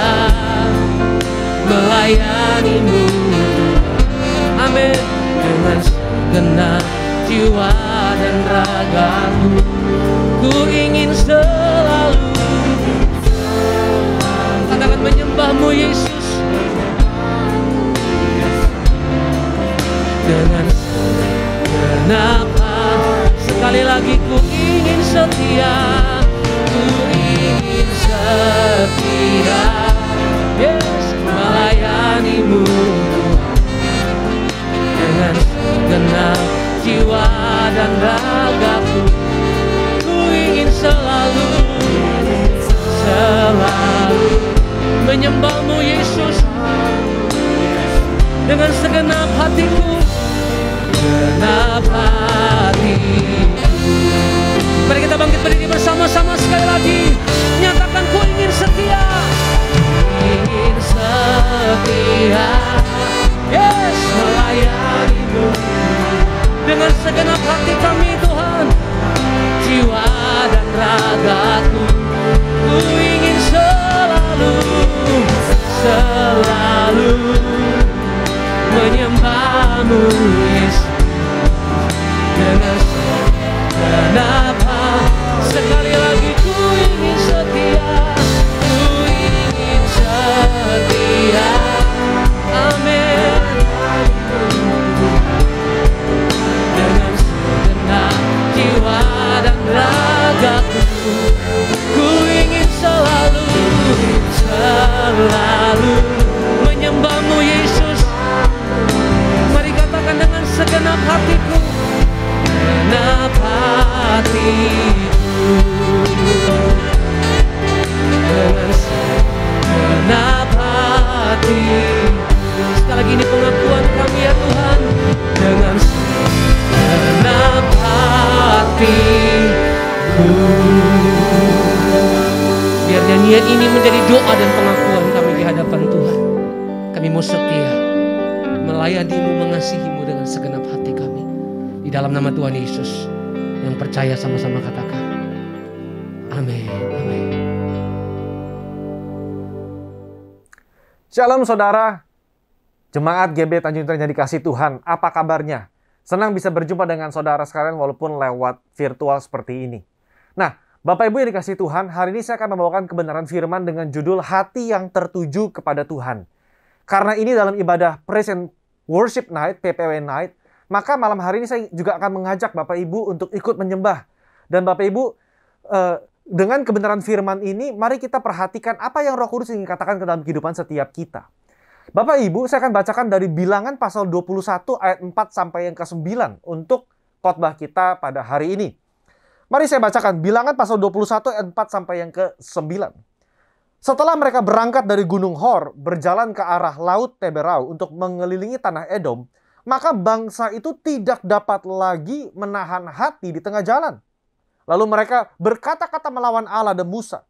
melayani-Mu. Amin. Dengan segenap jiwa dan ragaku. Ku ingin selalu, katakan, menyembah-Mu Yesus dengan segenap. Sekali lagi ku ingin setia, ku ingin setia, yes, melayani-Mu dengan segenap jiwa dan ragaku. Ku ingin selalu, selalu menyembah-Mu Yesus dengan segenap hatiku, segenap hatiku. Mari kita bangkit berdiri bersama-sama sekali lagi. Nyatakan, ku ingin setia, ingin setia, yes, melayani-Mu dengan segenap hati kami Tuhan, jiwa dan ragaku. Ku ingin selalu, selalu menyembah-Mu Yesus dengan segenap hati. Sekali lagi ku ingin setia, ku ingin setia, amin. Dengan segenap jiwa dan ragaku, ku ingin selalu, selalu menyembah-Mu Yesus. Mari katakan dengan segenap hatiku, segenap hatiku, dengan segenap hati. Sekali lagi ini pengakuan kami ya Tuhan, dengan segenap hatiku. Biar nyanyian ini menjadi doa dan pengakuan kami di hadapan Tuhan. Kami mau setia melayani-Mu, mengasihi-Mu dengan segenap hati kami. Di dalam nama Tuhan Yesus, yang percaya sama-sama katakan amin, amin. Shalom saudara, Jemaat GB Tanjung Tren yang dikasihi Tuhan, apa kabarnya? Senang bisa berjumpa dengan saudara sekalian walaupun lewat virtual seperti ini. Nah, Bapak Ibu yang dikasihi Tuhan, hari ini saya akan membawakan kebenaran firman dengan judul Hati yang Tertuju kepada Tuhan. Karena ini dalam ibadah Praise and Worship Night, PPW Night, maka malam hari ini saya juga akan mengajak Bapak Ibu untuk ikut menyembah. Dan Bapak Ibu, dengan kebenaran firman ini, mari kita perhatikan apa yang Roh Kudus ingin katakan ke dalam kehidupan setiap kita. Bapak Ibu, saya akan bacakan dari Bilangan pasal 21 ayat 4 sampai yang ke-9 untuk khotbah kita pada hari ini. Mari saya bacakan Bilangan pasal 21 ayat 4 sampai yang ke-9. Setelah mereka berangkat dari Gunung Hor, berjalan ke arah Laut Teberau untuk mengelilingi tanah Edom, maka bangsa itu tidak dapat lagi menahan hati di tengah jalan. Lalu mereka berkata-kata melawan Allah dan Musa.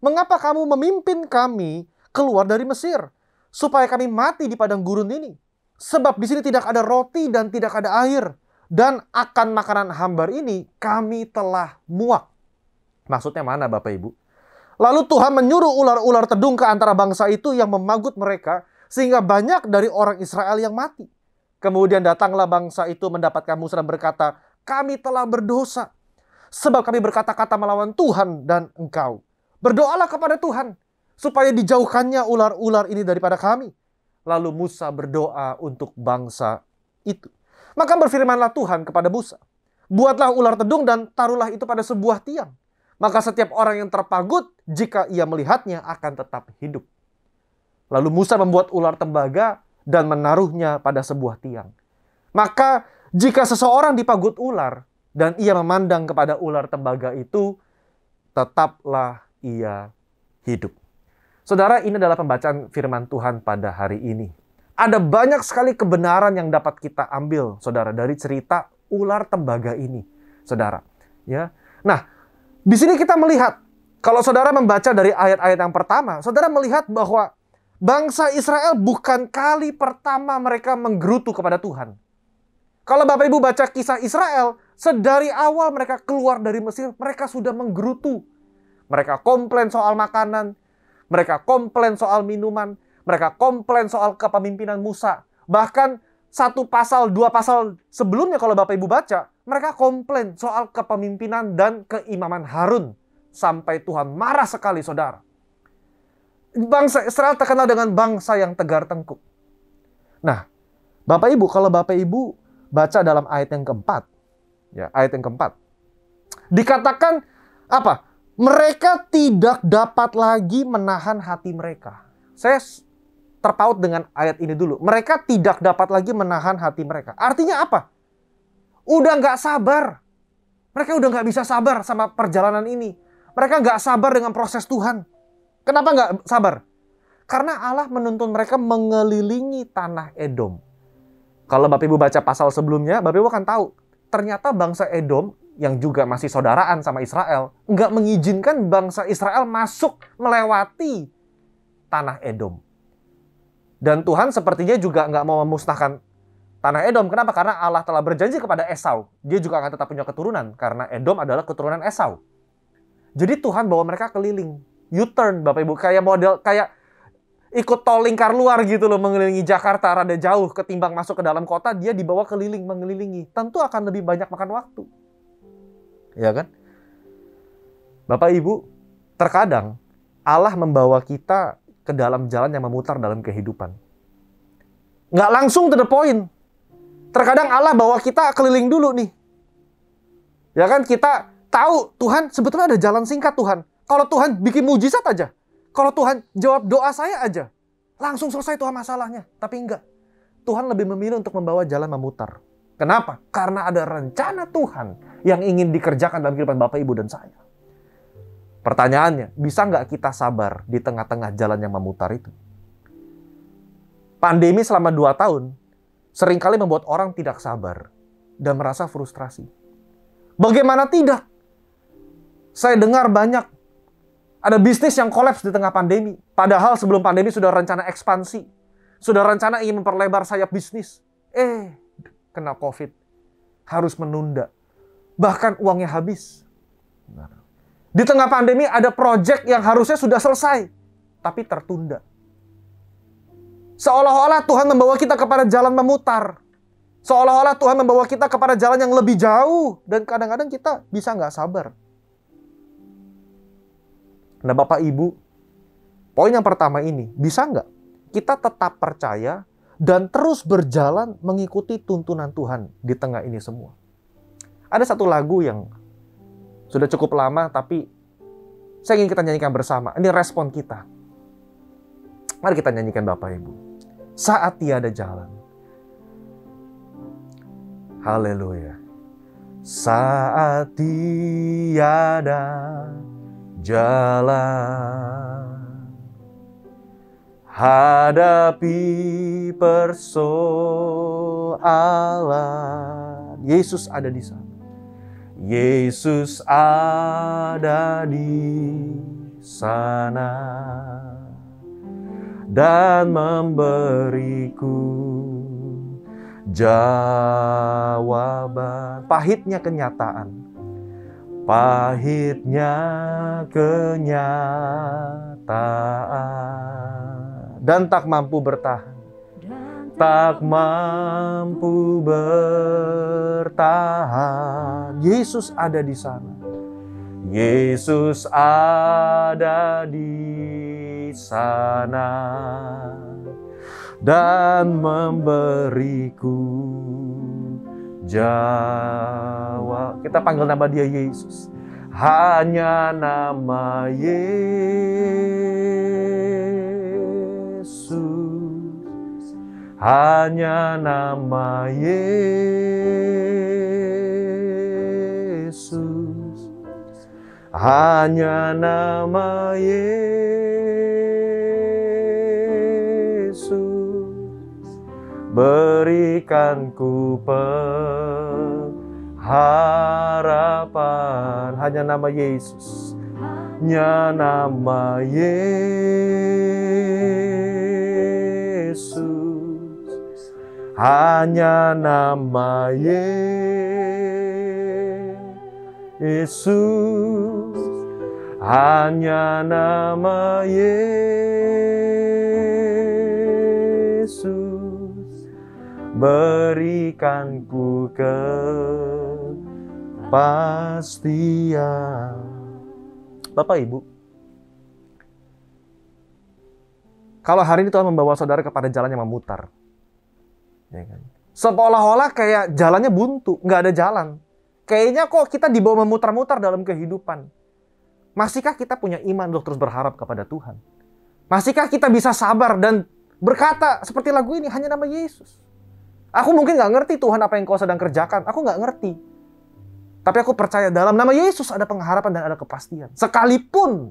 mengapa kamu memimpin kami keluar dari Mesir, supaya kami mati di padang gurun ini? Sebab di sini tidak ada roti dan tidak ada air, dan akan makanan hambar ini kami telah muak. Maksudnya mana Bapak Ibu? Lalu Tuhan menyuruh ular-ular tedung ke antara bangsa itu yang memagut mereka, sehingga banyak dari orang Israel yang mati. Kemudian datanglah bangsa itu mendapatkan Musa dan berkata, kami telah berdosa, sebab kami berkata-kata melawan Tuhan dan engkau. Berdoalah kepada Tuhan, supaya dijauhkannya ular-ular ini daripada kami. Lalu Musa berdoa untuk bangsa itu. Maka berfirmanlah Tuhan kepada Musa, buatlah ular tedung dan taruhlah itu pada sebuah tiang. Maka setiap orang yang terpagut, jika ia melihatnya akan tetap hidup. Lalu Musa membuat ular tembaga dan menaruhnya pada sebuah tiang. Maka jika seseorang dipagut ular dan ia memandang kepada ular tembaga itu, tetaplah ia hidup. Saudara, ini adalah pembacaan firman Tuhan pada hari ini. Ada banyak sekali kebenaran yang dapat kita ambil, saudara, dari cerita ular tembaga ini, saudara. Ya, nah, di sini kita melihat, kalau saudara membaca dari ayat-ayat yang pertama, saudara melihat bahwa bangsa Israel bukan kali pertama mereka menggerutu kepada Tuhan. Kalau Bapak Ibu baca kisah Israel, sedari awal mereka keluar dari Mesir, mereka sudah menggerutu. Mereka komplain soal makanan, mereka komplain soal minuman, mereka komplain soal kepemimpinan Musa. Bahkan 1 pasal, 2 pasal sebelumnya kalau Bapak Ibu baca, mereka komplain soal kepemimpinan dan keimaman Harun. Sampai Tuhan marah sekali, saudara. Bangsa Israel terkenal dengan bangsa yang tegar tengkuk. Nah, Bapak Ibu, kalau Bapak Ibu baca dalam ayat yang keempat, ya, ayat yang keempat, dikatakan apa? Mereka tidak dapat lagi menahan hati mereka. Saya terpaut dengan ayat ini dulu. Mereka tidak dapat lagi menahan hati mereka. Artinya apa? Udah nggak sabar. Mereka udah nggak bisa sabar sama perjalanan ini. Mereka nggak sabar dengan proses Tuhan. Kenapa nggak sabar? Karena Allah menuntun mereka mengelilingi tanah Edom. Kalau Bapak Ibu baca pasal sebelumnya, Bapak Ibu akan tahu. Ternyata bangsa Edom, yang juga masih saudaraan sama Israel, nggak mengizinkan bangsa Israel masuk melewati tanah Edom. Dan Tuhan sepertinya juga nggak mau memusnahkan tanah Edom. Kenapa? Karena Allah telah berjanji kepada Esau. Dia juga akan tetap punya keturunan. Karena Edom adalah keturunan Esau. Jadi Tuhan bawa mereka keliling. U-turn, Bapak Ibu. Kayak model, kayak ikut tol lingkar luar gitu loh. Mengelilingi Jakarta rada jauh ketimbang masuk ke dalam kota. Dia dibawa keliling, mengelilingi. Tentu akan lebih banyak makan waktu. Ya kan? Bapak Ibu, terkadang Allah membawa kita ke dalam jalan yang memutar dalam kehidupan. Nggak langsung to the point. Terkadang Allah bawa kita keliling dulu nih. Ya kan, kita tahu Tuhan sebetulnya ada jalan singkat Tuhan. Kalau Tuhan bikin mujizat aja. Kalau Tuhan jawab doa saya aja. Langsung selesai Tuhan masalahnya. Tapi enggak. Tuhan lebih memilih untuk membawa jalan memutar. Kenapa? Karena ada rencana Tuhan yang ingin dikerjakan dalam kehidupan Bapak, Ibu, dan saya. Pertanyaannya, bisa nggak kita sabar di tengah-tengah jalan yang memutar itu? Pandemi selama 2 tahun seringkali membuat orang tidak sabar dan merasa frustrasi. Bagaimana tidak? Saya dengar banyak ada bisnis yang kolaps di tengah pandemi. Padahal sebelum pandemi sudah rencana ekspansi. Sudah rencana ingin memperlebar sayap bisnis. Kena COVID. Harus menunda. Bahkan uangnya habis. Di tengah pandemi ada proyek yang harusnya sudah selesai. Tapi tertunda. Seolah-olah Tuhan membawa kita kepada jalan memutar. Seolah-olah Tuhan membawa kita kepada jalan yang lebih jauh. Dan kadang-kadang kita bisa nggak sabar. Nah Bapak Ibu, poin yang pertama ini, bisa nggak kita tetap percaya dan terus berjalan mengikuti tuntunan Tuhan di tengah ini semua? Ada satu lagu yang sudah cukup lama, tapi saya ingin kita nyanyikan bersama. Ini respon kita. Mari kita nyanyikan Bapak Ibu. Saat tiada jalan. Haleluya. Saat tiada jalan, hadapi persoalan. Yesus ada di sana. Yesus ada di sana dan memberiku jawaban. Pahitnya kenyataan, pahitnya kenyataan, dan tak mampu bertahan, tak mampu bertahan. Yesus ada di sana. Yesus ada di sana dan memberiku jawab. Kita panggil nama dia Yesus. Hanya nama Yesus. Hanya nama Yesus. Hanya nama Yesus berikan ku pengharapan. Hanya nama Yesus. Hanya nama Yesus. Hanya nama Yesus, hanya nama Yesus berikan ku kepastian. Bapak Ibu, kalau hari ini Tuhan membawa saudara kepada jalan yang memutar, ya kan? Seolah-olah kayak jalannya buntu, nggak ada jalan. Kayaknya kok kita dibawa memutar-mutar dalam kehidupan. Masihkah kita punya iman untuk terus berharap kepada Tuhan? Masihkah kita bisa sabar dan berkata seperti lagu ini, hanya nama Yesus? Aku mungkin gak ngerti Tuhan apa yang kau sedang kerjakan. Aku gak ngerti. Tapi aku percaya dalam nama Yesus ada pengharapan dan ada kepastian. Sekalipun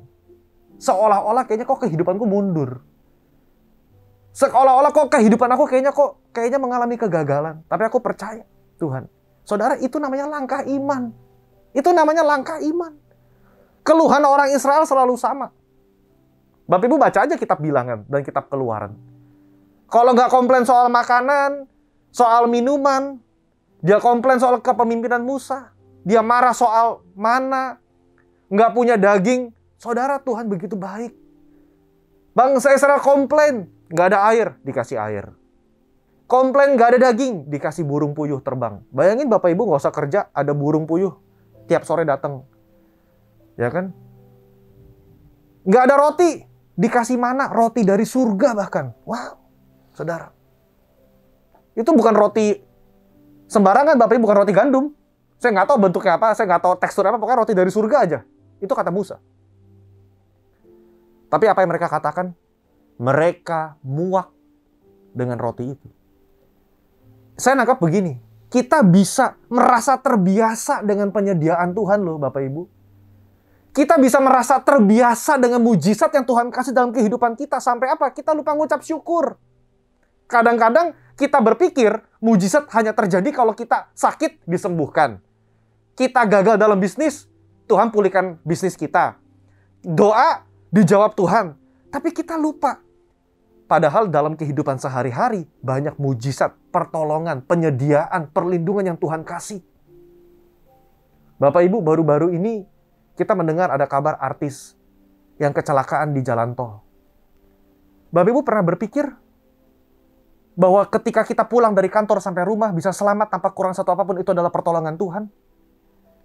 seolah-olah kayaknya kok kehidupanku mundur. Seolah-olah kok kehidupan aku kayaknya mengalami kegagalan. Tapi aku percaya Tuhan. Saudara, itu namanya langkah iman. Itu namanya langkah iman. Keluhan orang Israel selalu sama. Bapak Ibu baca aja kitab Bilangan dan kitab Keluaran. Kalau nggak komplain soal makanan, soal minuman, dia komplain soal kepemimpinan Musa, dia marah soal mana, nggak punya daging. Saudara, Tuhan begitu baik. Bangsa Israel komplain, nggak ada air, dikasih air. Komplain gak ada daging, dikasih burung puyuh terbang. Bayangin Bapak Ibu gak usah kerja, ada burung puyuh tiap sore datang. Ya kan? Gak ada roti, dikasih mana, roti dari surga bahkan. Wow, saudara. Itu bukan roti sembarangan Bapak Ibu, bukan roti gandum. Saya gak tahu bentuknya apa, saya gak tahu teksturnya apa, pokoknya roti dari surga aja. Itu kata Musa. Tapi apa yang mereka katakan? Mereka muak dengan roti itu. Saya nangkap begini, kita bisa merasa terbiasa dengan penyediaan Tuhan loh Bapak Ibu. Kita bisa merasa terbiasa dengan mujizat yang Tuhan kasih dalam kehidupan kita. Sampai apa? Kita lupa ngucap syukur. Kadang-kadang kita berpikir mujizat hanya terjadi kalau kita sakit disembuhkan. Kita gagal dalam bisnis, Tuhan pulihkan bisnis kita. Doa dijawab Tuhan. Tapi kita lupa. Padahal dalam kehidupan sehari-hari banyak mujizat, pertolongan, penyediaan, perlindungan yang Tuhan kasih. Bapak Ibu, baru-baru ini kita mendengar ada kabar artis yang kecelakaan di jalan tol. Bapak Ibu pernah berpikir bahwa ketika kita pulang dari kantor sampai rumah bisa selamat tanpa kurang satu apapun, itu adalah pertolongan Tuhan?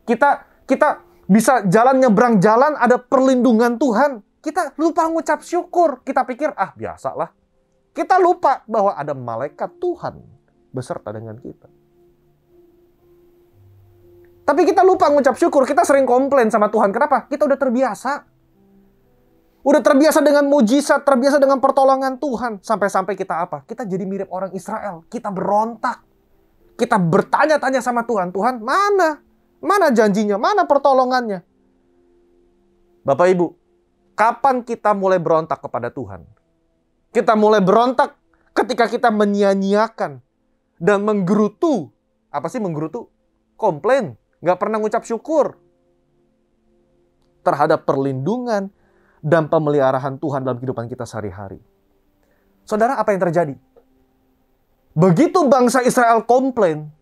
Kita bisa jalan nyebrang jalan, ada perlindungan Tuhan. Kita lupa mengucap syukur. Kita pikir, biasalah. Kita lupa bahwa ada malaikat Tuhan beserta dengan kita. Tapi kita lupa mengucap syukur. Kita sering komplain sama Tuhan. Kenapa? Kita udah terbiasa. Udah terbiasa dengan mujizat, terbiasa dengan pertolongan Tuhan. Sampai-sampai kita apa? Kita jadi mirip orang Israel. Kita berontak. Kita bertanya-tanya sama Tuhan. Tuhan, mana? Mana janjinya? Mana pertolongannya? Bapak Ibu, kapan kita mulai berontak kepada Tuhan? Kita mulai berontak ketika kita menyia-nyiakan dan menggerutu. Apa sih menggerutu? Komplain. Nggak pernah ngucap syukur terhadap perlindungan dan pemeliharaan Tuhan dalam kehidupan kita sehari-hari. Saudara, apa yang terjadi? Begitu bangsa Israel komplain,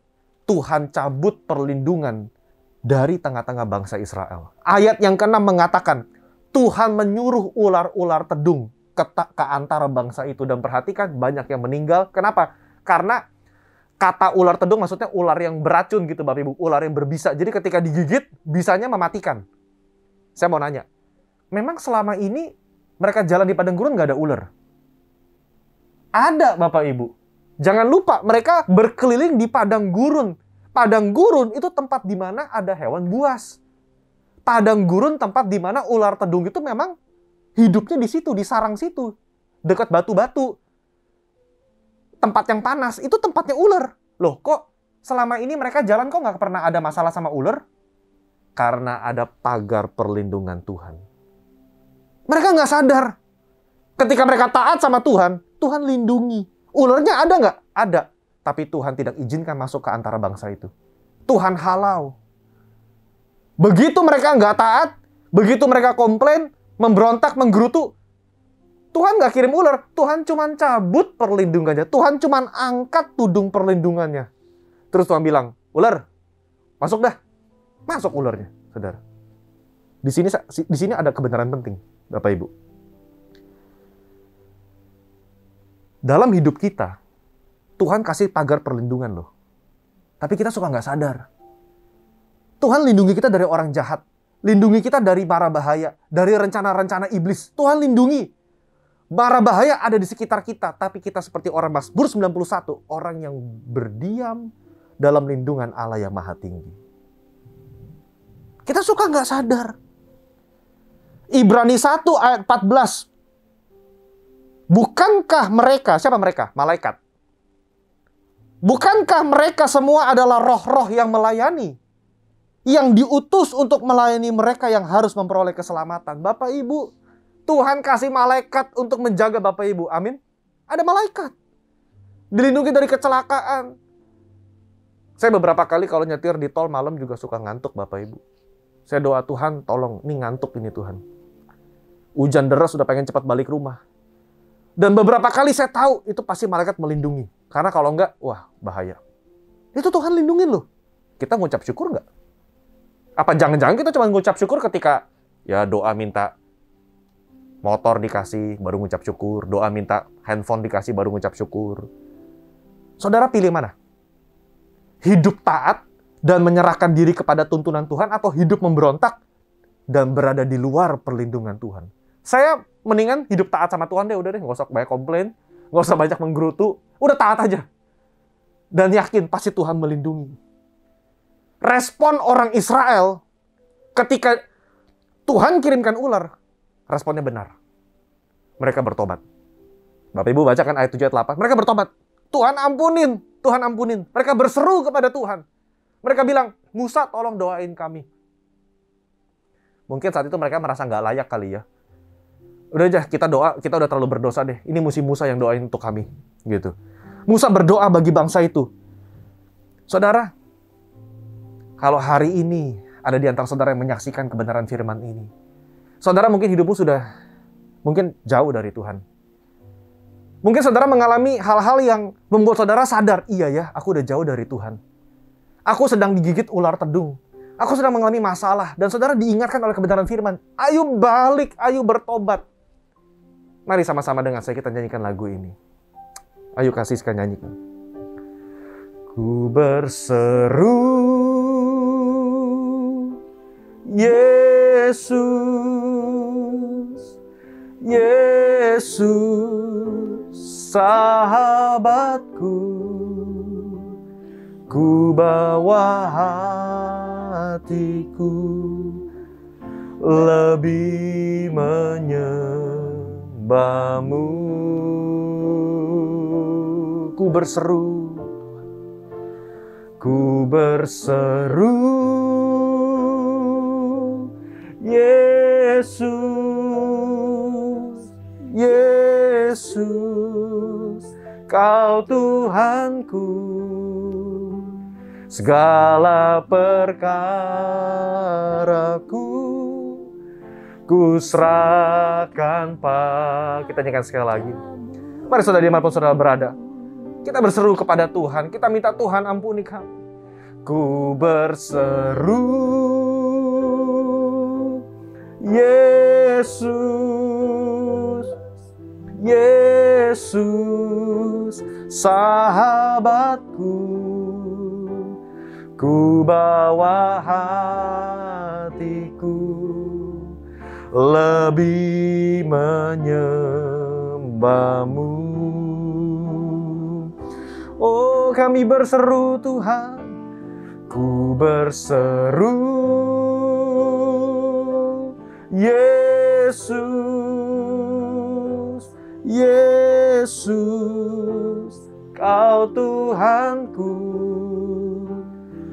Tuhan cabut perlindungan dari tengah-tengah bangsa Israel. Ayat yang ke-6 mengatakan, Tuhan menyuruh ular-ular tedung ke antara bangsa itu. Dan perhatikan, banyak yang meninggal. Kenapa? Karena kata ular tedung maksudnya ular yang beracun gitu Bapak Ibu. Ular yang berbisa. Jadi ketika digigit, bisanya mematikan. Saya mau nanya, memang selama ini mereka jalan di padang gurun nggak ada ular? Ada Bapak Ibu. Jangan lupa, mereka berkeliling di padang gurun. Padang gurun itu tempat di mana ada hewan buas. Padang gurun tempat di mana ular tedung itu memang hidupnya di situ, di sarang situ. Dekat batu-batu. Tempat yang panas, itu tempatnya ular. Loh, kok selama ini mereka jalan kok nggak pernah ada masalah sama ular? Karena ada pagar perlindungan Tuhan. Mereka nggak sadar. Ketika mereka taat sama Tuhan, Tuhan lindungi. Ularnya ada nggak? Ada. Tapi Tuhan tidak izinkan masuk ke antara bangsa itu. Tuhan halau. Begitu mereka nggak taat, begitu mereka komplain, memberontak, menggerutu, Tuhan nggak kirim ular. Tuhan cuma cabut perlindungannya. Tuhan cuma angkat tudung perlindungannya. Terus Tuhan bilang, ular, masuk dah. Masuk ularnya, saudara. Di sini ada kebenaran penting, Bapak Ibu. Dalam hidup kita, Tuhan kasih pagar perlindungan loh. Tapi kita suka nggak sadar. Tuhan lindungi kita dari orang jahat. Lindungi kita dari mara bahaya. Dari rencana-rencana iblis. Tuhan lindungi. Mara bahaya ada di sekitar kita. Tapi kita seperti orang Mazmur 91. Orang yang berdiam dalam lindungan Allah yang maha tinggi. Kita suka nggak sadar. Ibrani 1 ayat 14. Bukankah mereka, siapa mereka? Malaikat. Bukankah mereka semua adalah roh-roh yang melayani? Yang diutus untuk melayani mereka yang harus memperoleh keselamatan. Bapak Ibu, Tuhan kasih malaikat untuk menjaga Bapak Ibu. Amin. Ada malaikat. Dilindungi dari kecelakaan. Saya beberapa kali kalau nyetir di tol malam juga suka ngantuk Bapak Ibu. Saya doa, Tuhan tolong, ini ngantuk ini Tuhan. Hujan deras sudah pengen cepat balik rumah. Dan beberapa kali saya tahu itu pasti malaikat melindungi. Karena kalau enggak, wah bahaya. Itu Tuhan lindungin loh. Kita ngucap syukur enggak? Apa jangan-jangan kita cuma ngucap syukur ketika ya doa minta motor dikasih baru ngucap syukur. Doa minta handphone dikasih baru ngucap syukur. Saudara pilih mana? Hidup taat dan menyerahkan diri kepada tuntunan Tuhan atau hidup memberontak dan berada di luar perlindungan Tuhan? Saya mendingan hidup taat sama Tuhan deh, udah deh, nggak usah banyak komplain, nggak usah banyak menggerutu, udah taat aja. Dan yakin pasti Tuhan melindungi. Respon orang Israel ketika Tuhan kirimkan ular, responnya benar. Mereka bertobat. Bapak Ibu bacakan ayat 7 ayat 8, mereka bertobat. Tuhan ampunin, Tuhan ampunin. Mereka berseru kepada Tuhan. Mereka bilang, Musa tolong doain kami. Mungkin saat itu mereka merasa nggak layak kali ya. Udah aja, kita doa, kita udah terlalu berdosa deh. Ini mesti Musa yang doain untuk kami. Gitu. Musa berdoa bagi bangsa itu. Saudara, kalau hari ini ada di antara saudara yang menyaksikan kebenaran firman ini. Saudara mungkin hidupmu sudah mungkin jauh dari Tuhan. Mungkin saudara mengalami hal-hal yang membuat saudara sadar, iya ya, aku udah jauh dari Tuhan. Aku sedang digigit ular tedung. Aku sedang mengalami masalah. Dan saudara diingatkan oleh kebenaran firman. Ayo balik, ayo bertobat. Mari sama-sama dengan saya kita nyanyikan lagu ini. Ayo kasih sekali nyanyikan. Ku berseru, Yesus, Yesus, sahabatku. Ku bawa hatiku lebih menyembahmu. Ku berseru, ku berseru, Yesus, Yesus, Kau Tuhanku. Segala perkaraku ku serahkan kita nyanyikan sekali lagi. Mari saudara dimanapun saudara berada, kita berseru kepada Tuhan, kita minta Tuhan ampuni kami. Ku berseru, Yesus, Yesus, sahabatku, ku bawa hatiku lebih menyembahmu. Oh, kami berseru Tuhan, ku berseru, Yesus, Yesus, Kau Tuhanku,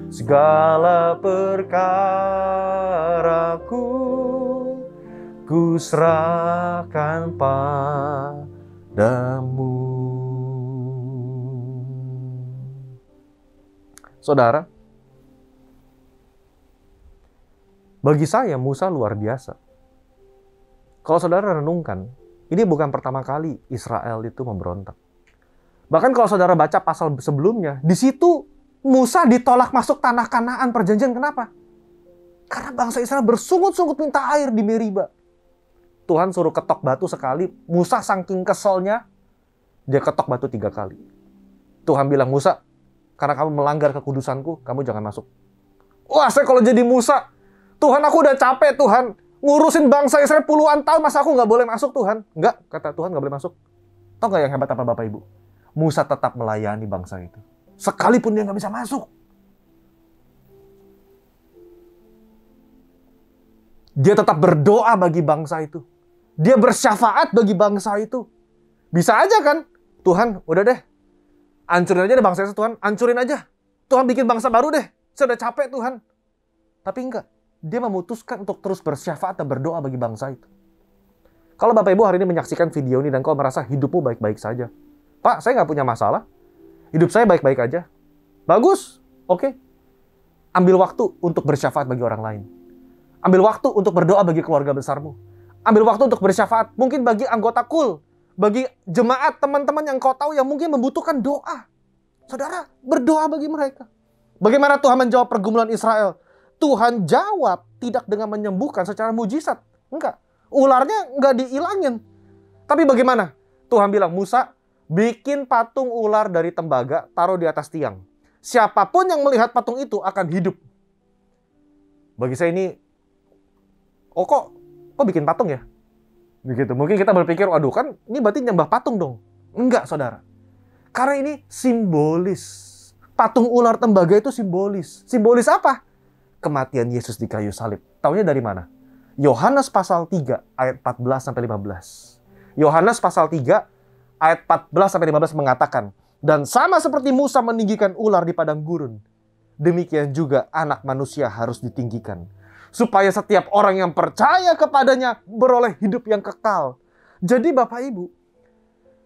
segala perkaraku ku serahkan padamu. Saudara, bagi saya Musa luar biasa. Kalau saudara renungkan, ini bukan pertama kali Israel itu memberontak. Bahkan kalau saudara baca pasal sebelumnya, di situ Musa ditolak masuk tanah Kanaan perjanjian. Kenapa? Karena bangsa Israel bersungut-sungut minta air di Meriba. Tuhan suruh ketok batu sekali. Musa saking keselnya, dia ketok batu 3 kali. Tuhan bilang, Musa, karena kamu melanggar kekudusanku, kamu jangan masuk. Wah, saya kalau jadi Musa, Tuhan, aku udah capek, Tuhan. Ngurusin bangsa Israel puluhan tahun, masa aku nggak boleh masuk, Tuhan? Nggak, kata Tuhan, nggak boleh masuk. Tahu nggak yang hebat apa Bapak Ibu? Musa tetap melayani bangsa itu. Sekalipun dia nggak bisa masuk. Dia tetap berdoa bagi bangsa itu. Dia bersyafaat bagi bangsa itu. Bisa aja kan? Tuhan, udah deh. Hancurin aja deh bangsa itu, Tuhan. Hancurin aja. Tuhan bikin bangsa baru deh. Saya udah capek, Tuhan. Tapi enggak. Dia memutuskan untuk terus bersyafaat dan berdoa bagi bangsa itu. Kalau Bapak Ibu hari ini menyaksikan video ini dan kau merasa hidupmu baik-baik saja. Pak, saya nggak punya masalah. Hidup saya baik-baik aja. Bagus. Oke. Ambil waktu untuk bersyafaat bagi orang lain. Ambil waktu untuk berdoa bagi keluarga besarmu. Ambil waktu untuk bersyafaat. Mungkin bagi anggota kul. Bagi jemaat, teman-teman yang kau tahu yang mungkin membutuhkan doa. Saudara, berdoa bagi mereka. Bagaimana Tuhan menjawab pergumulan Israel? Tuhan jawab tidak dengan menyembuhkan secara mujizat. Enggak. Ularnya enggak diilangin. Tapi bagaimana? Tuhan bilang, Musa, bikin patung ular dari tembaga, taruh di atas tiang. Siapapun yang melihat patung itu akan hidup. Bagi saya ini, oh kok bikin patung ya? Begitu. Mungkin kita berpikir, waduh kan ini berarti nyembah patung dong. Enggak, saudara. Karena ini simbolis. Patung ular tembaga itu simbolis. Simbolis apa? Kematian Yesus di kayu salib. Taunya dari mana? Yohanes pasal 3 ayat 14 sampai 15. Yohanes pasal 3 ayat 14 sampai 15 mengatakan, dan sama seperti Musa meninggikan ular di padang gurun, demikian juga Anak Manusia harus ditinggikan, supaya setiap orang yang percaya kepadanya beroleh hidup yang kekal. Jadi Bapak Ibu,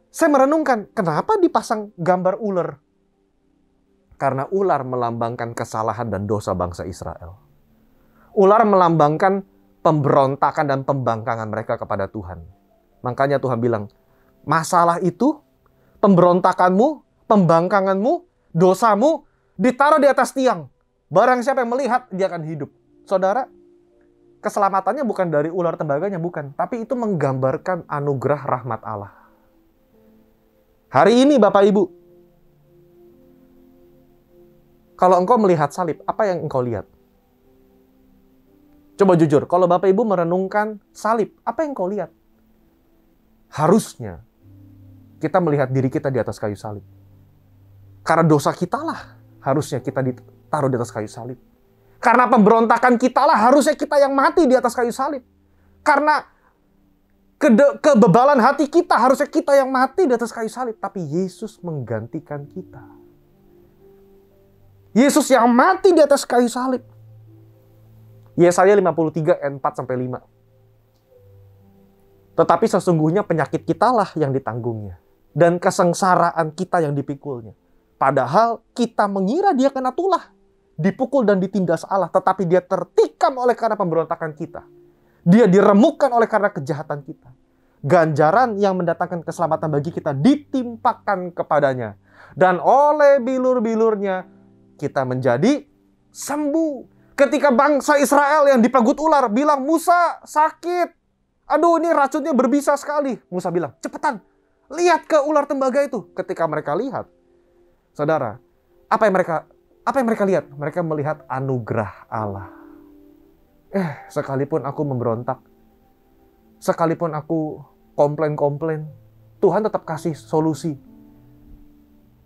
saya merenungkan, kenapa dipasang gambar ular? Karena ular melambangkan kesalahan dan dosa bangsa Israel. Ular melambangkan pemberontakan dan pembangkangan mereka kepada Tuhan. Makanya Tuhan bilang, masalah itu, pemberontakanmu, pembangkanganmu, dosamu, ditaruh di atas tiang. Barang siapa yang melihat, dia akan hidup. Saudara, keselamatannya bukan dari ular tembaganya, bukan. Tapi itu menggambarkan anugerah rahmat Allah. Hari ini Bapak Ibu, kalau engkau melihat salib, apa yang engkau lihat? Coba jujur, kalau Bapak Ibu merenungkan salib, apa yang engkau lihat? Harusnya kita melihat diri kita di atas kayu salib. Karena dosa kita lah harusnya kita ditaruh di atas kayu salib. Karena pemberontakan kita lah harusnya kita yang mati di atas kayu salib. Karena kebebalan hati kita harusnya kita yang mati di atas kayu salib. Tapi Yesus menggantikan kita. Yesus yang mati di atas kayu salib. Yesaya 53 ayat 4-5. Tetapi sesungguhnya penyakit kitalah yang ditanggungnya. Dan kesengsaraan kita yang dipikulnya. Padahal kita mengira dia kena tulah. Dipukul dan ditindas Allah. Tetapi dia tertikam oleh karena pemberontakan kita. Dia diremukkan oleh karena kejahatan kita. Ganjaran yang mendatangkan keselamatan bagi kita ditimpakan kepadanya. Dan oleh bilur-bilurnya kita menjadi sembuh. Ketika bangsa Israel yang dipegut ular bilang, Musa sakit. Aduh, ini racunnya berbisa sekali. Musa bilang, cepetan, lihat ke ular tembaga itu. Ketika mereka lihat, saudara, apa yang mereka lihat? Mereka melihat anugerah Allah. Sekalipun aku memberontak, sekalipun aku komplain, Tuhan tetap kasih solusi.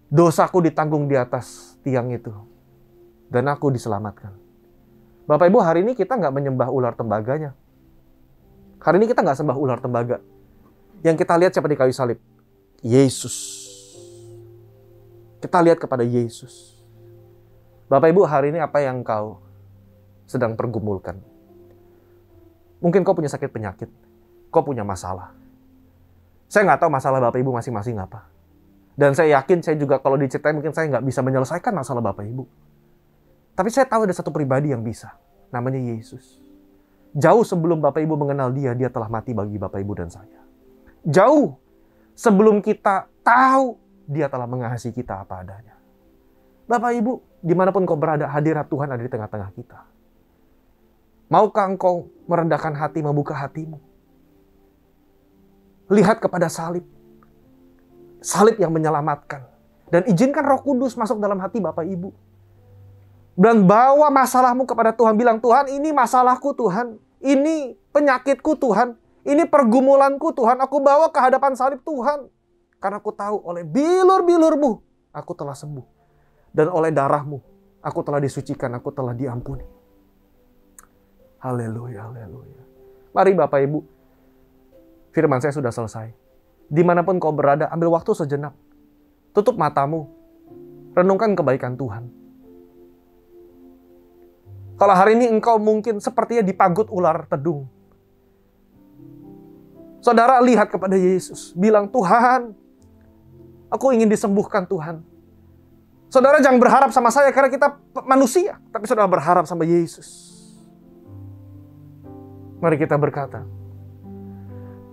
Dosaku ditanggung di atas tiang itu. Dan aku diselamatkan. Bapak Ibu, hari ini kita nggak menyembah ular tembaganya. Hari ini kita nggak sembah ular tembaga. Yang kita lihat siapa di kayu salib? Yesus. Kita lihat kepada Yesus. Bapak Ibu, hari ini apa yang kau sedang pergumulkan? Mungkin kau punya sakit penyakit. Kau punya masalah. Saya nggak tahu masalah Bapak Ibu masing-masing apa. Dan saya yakin saya juga kalau diceritain mungkin saya nggak bisa menyelesaikan masalah Bapak Ibu. Tapi saya tahu ada satu pribadi yang bisa. Namanya Yesus. Jauh sebelum Bapak Ibu mengenal dia, dia telah mati bagi Bapak Ibu dan saya. Jauh sebelum kita tahu, dia telah mengasihi kita apa adanya. Bapak Ibu, dimanapun kau berada, hadirat Tuhan ada di tengah-tengah kita. Maukah engkau merendahkan hati, membuka hatimu? Lihat kepada salib. Salib yang menyelamatkan. Dan izinkan Roh Kudus masuk dalam hati Bapak Ibu. Dan bawa masalahmu kepada Tuhan. Bilang, Tuhan, ini masalahku Tuhan. Ini penyakitku Tuhan. Ini pergumulanku Tuhan. Aku bawa ke hadapan salib Tuhan. Karena aku tahu oleh bilur-bilurmu aku telah sembuh. Dan oleh darahmu aku telah disucikan. Aku telah diampuni. Haleluya, haleluya. Mari Bapak Ibu. Firman saya sudah selesai. Dimanapun kau berada, ambil waktu sejenak. Tutup matamu. Renungkan kebaikan Tuhan. Kalau hari ini engkau mungkin sepertinya dipagut ular tedung. Saudara, lihat kepada Yesus. Bilang, Tuhan, aku ingin disembuhkan Tuhan. Saudara jangan berharap sama saya karena kita manusia. Tapi saudara berharap sama Yesus. Mari kita berkata,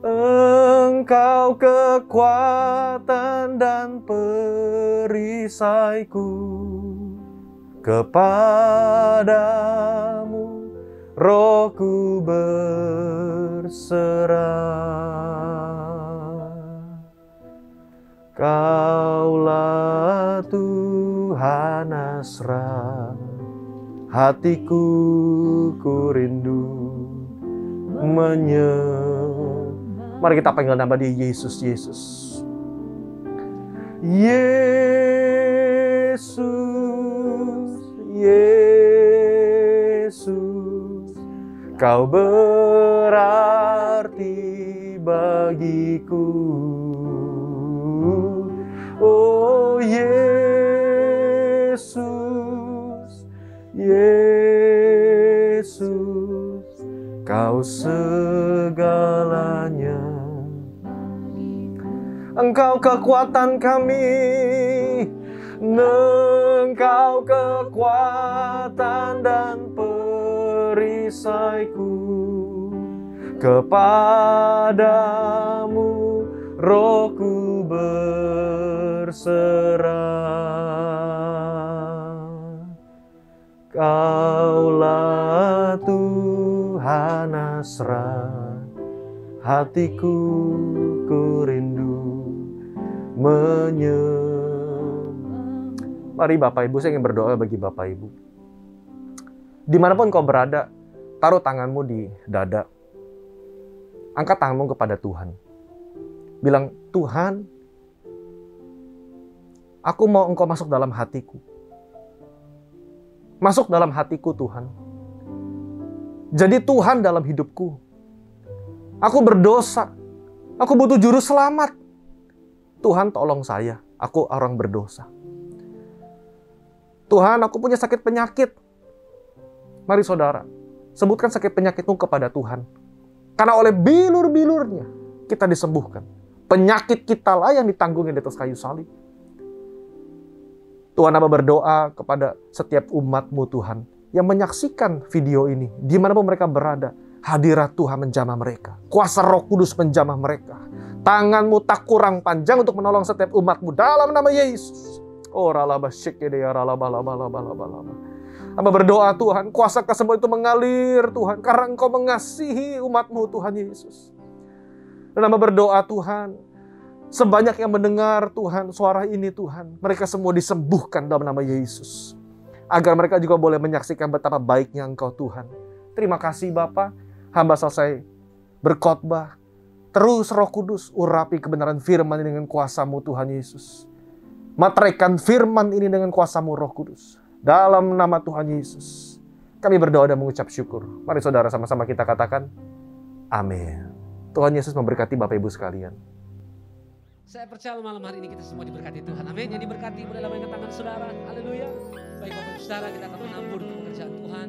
Engkau kekuatan dan perisaiku. Kepadamu rohku berserah. Kaulah Tuhan asra, hatiku ku rindu Mari kita panggil nama dia Yesus, Yesus. Yesus, Yesus, Kau berarti bagiku. Oh Yesus, Yesus, Kau segalanya. Engkau kekuatan kami, Engkau kekuatan dan perisaiku. Kepadamu rohku berserah. Kaulah Tuhan asra, hatiku ku rindu Mari Bapak Ibu, saya ingin berdoa bagi Bapak Ibu. Dimanapun kau berada, taruh tanganmu di dada. Angkat tanganmu kepada Tuhan. Bilang, Tuhan, aku mau Engkau masuk dalam hatiku. Masuk dalam hatiku Tuhan. Jadi Tuhan dalam hidupku. Aku berdosa. Aku butuh juru selamat. Tuhan tolong saya. Aku orang berdosa. Tuhan, aku punya sakit penyakit. Mari saudara, sebutkan sakit penyakitmu kepada Tuhan. Karena oleh bilur-bilurnya kita disembuhkan. Penyakit kita lah yang ditanggung di atas kayu salib. Tuhan, Aba berdoa kepada setiap umat-Mu Tuhan yang menyaksikan video ini, dimanapun mereka berada. Hadirat Tuhan menjamah mereka. Kuasa Roh Kudus menjamah mereka. Tangan-Mu tak kurang panjang untuk menolong setiap umat-Mu dalam nama Yesus. Oh, ralaba syekede ya ralaba laba laba laba laba. Hamba berdoa Tuhan, kuasa kesembuhan itu mengalir Tuhan, karena Engkau mengasihi umat-Mu Tuhan Yesus. Dan hamba berdoa Tuhan, sebanyak yang mendengar Tuhan suara ini Tuhan, mereka semua disembuhkan dalam nama Yesus. Agar mereka juga boleh menyaksikan betapa baiknya Engkau Tuhan. Terima kasih Bapa, hamba selesai berkhotbah. Terus Roh Kudus urapi kebenaran firman ini dengan kuasa-Mu Tuhan Yesus. Materaikan firman ini dengan kuasa-Mu Roh Kudus. Dalam nama Tuhan Yesus, kami berdoa dan mengucap syukur. Mari saudara sama-sama kita katakan, amin. Tuhan Yesus memberkati Bapak Ibu sekalian. Saya percaya malam hari ini kita semua diberkati Tuhan. Amin. Yang diberkati boleh lambaikan tangan saudara. Haleluya. Baik Bapak Ibu saudara, kita akan menabur untuk pekerjaan Tuhan.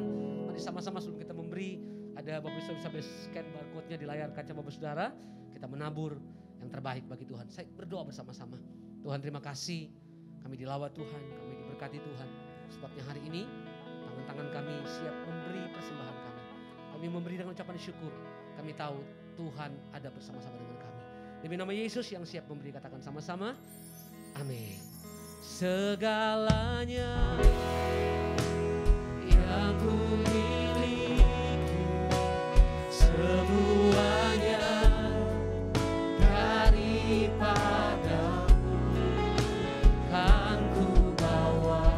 Mari sama-sama sebelum kita memberi, ada Bapak Ibu saudara bisa scan barcode-nya di layar kaca Bapak Saudara. Kita menabur yang terbaik bagi Tuhan. Saya berdoa bersama-sama. Tuhan terima kasih. Kami dilawat Tuhan, kami diberkati Tuhan. Sebabnya hari ini tangan-tangan kami siap memberi persembahan kami. Kami memberi dengan ucapan syukur. Kami tahu Tuhan ada bersama-sama dengan kami. Demi nama Yesus yang siap memberi, katakan sama-sama. Amin. Segalanya yang ku miliki, semuanya daripadamu kan ku bawa.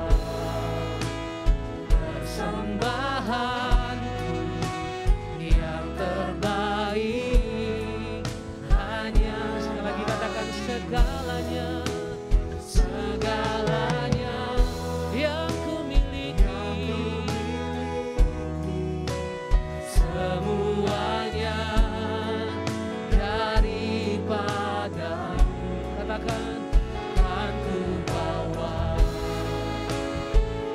Persembahanku yang terbaik, hanya sekali lagi katakan segalanya, segalanya yang ku miliki, semuanya daripadamu. Katakan kan ku bawa.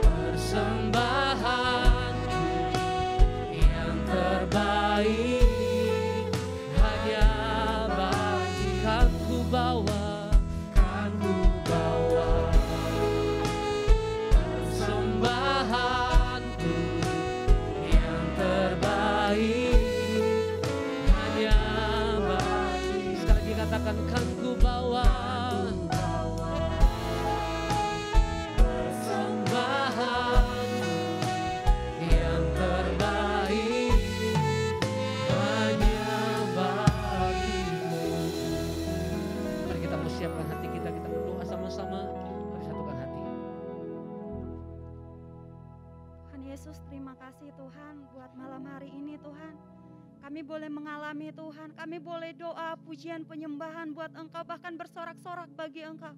Persembahanku yang terbaik, hanya bagikan ku bawa, kan ku bawa. Persembahanku yang terbaik, hanya bagi, sekali lagi katakan kan ku bawa. Siapkan hati kita, kita berdoa sama-sama. Mari satukan hati. Tuhan Yesus, terima kasih Tuhan buat malam hari ini Tuhan. Kami boleh mengalami Tuhan, kami boleh doa, pujian, penyembahan buat Engkau, bahkan bersorak-sorak bagi Engkau.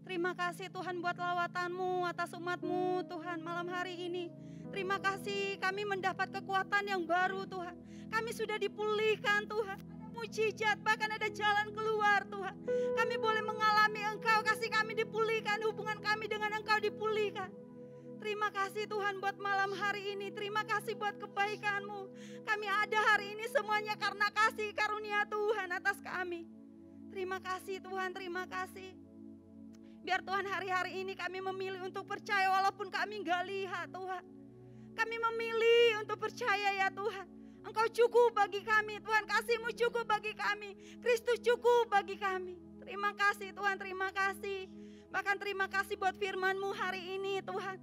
Terima kasih Tuhan buat lawatan-Mu atas umat-Mu Tuhan malam hari ini. Terima kasih kami mendapat kekuatan yang baru Tuhan. Kami sudah dipulihkan Tuhan. Mujizat, bahkan ada jalan keluar Tuhan. Kami boleh mengalami Engkau, kasih kami dipulihkan, hubungan kami dengan Engkau dipulihkan. Terima kasih Tuhan buat malam hari ini. Terima kasih buat kebaikan-Mu. Kami ada hari ini semuanya karena kasih karunia Tuhan atas kami. Terima kasih Tuhan, terima kasih. Biar Tuhan hari-hari ini kami memilih untuk percaya walaupun kami gak lihat Tuhan. Kami memilih untuk percaya ya Tuhan. Engkau cukup bagi kami Tuhan, kasih-Mu cukup bagi kami, Kristus cukup bagi kami. Terima kasih Tuhan, terima kasih. Bahkan terima kasih buat firman-Mu hari ini Tuhan.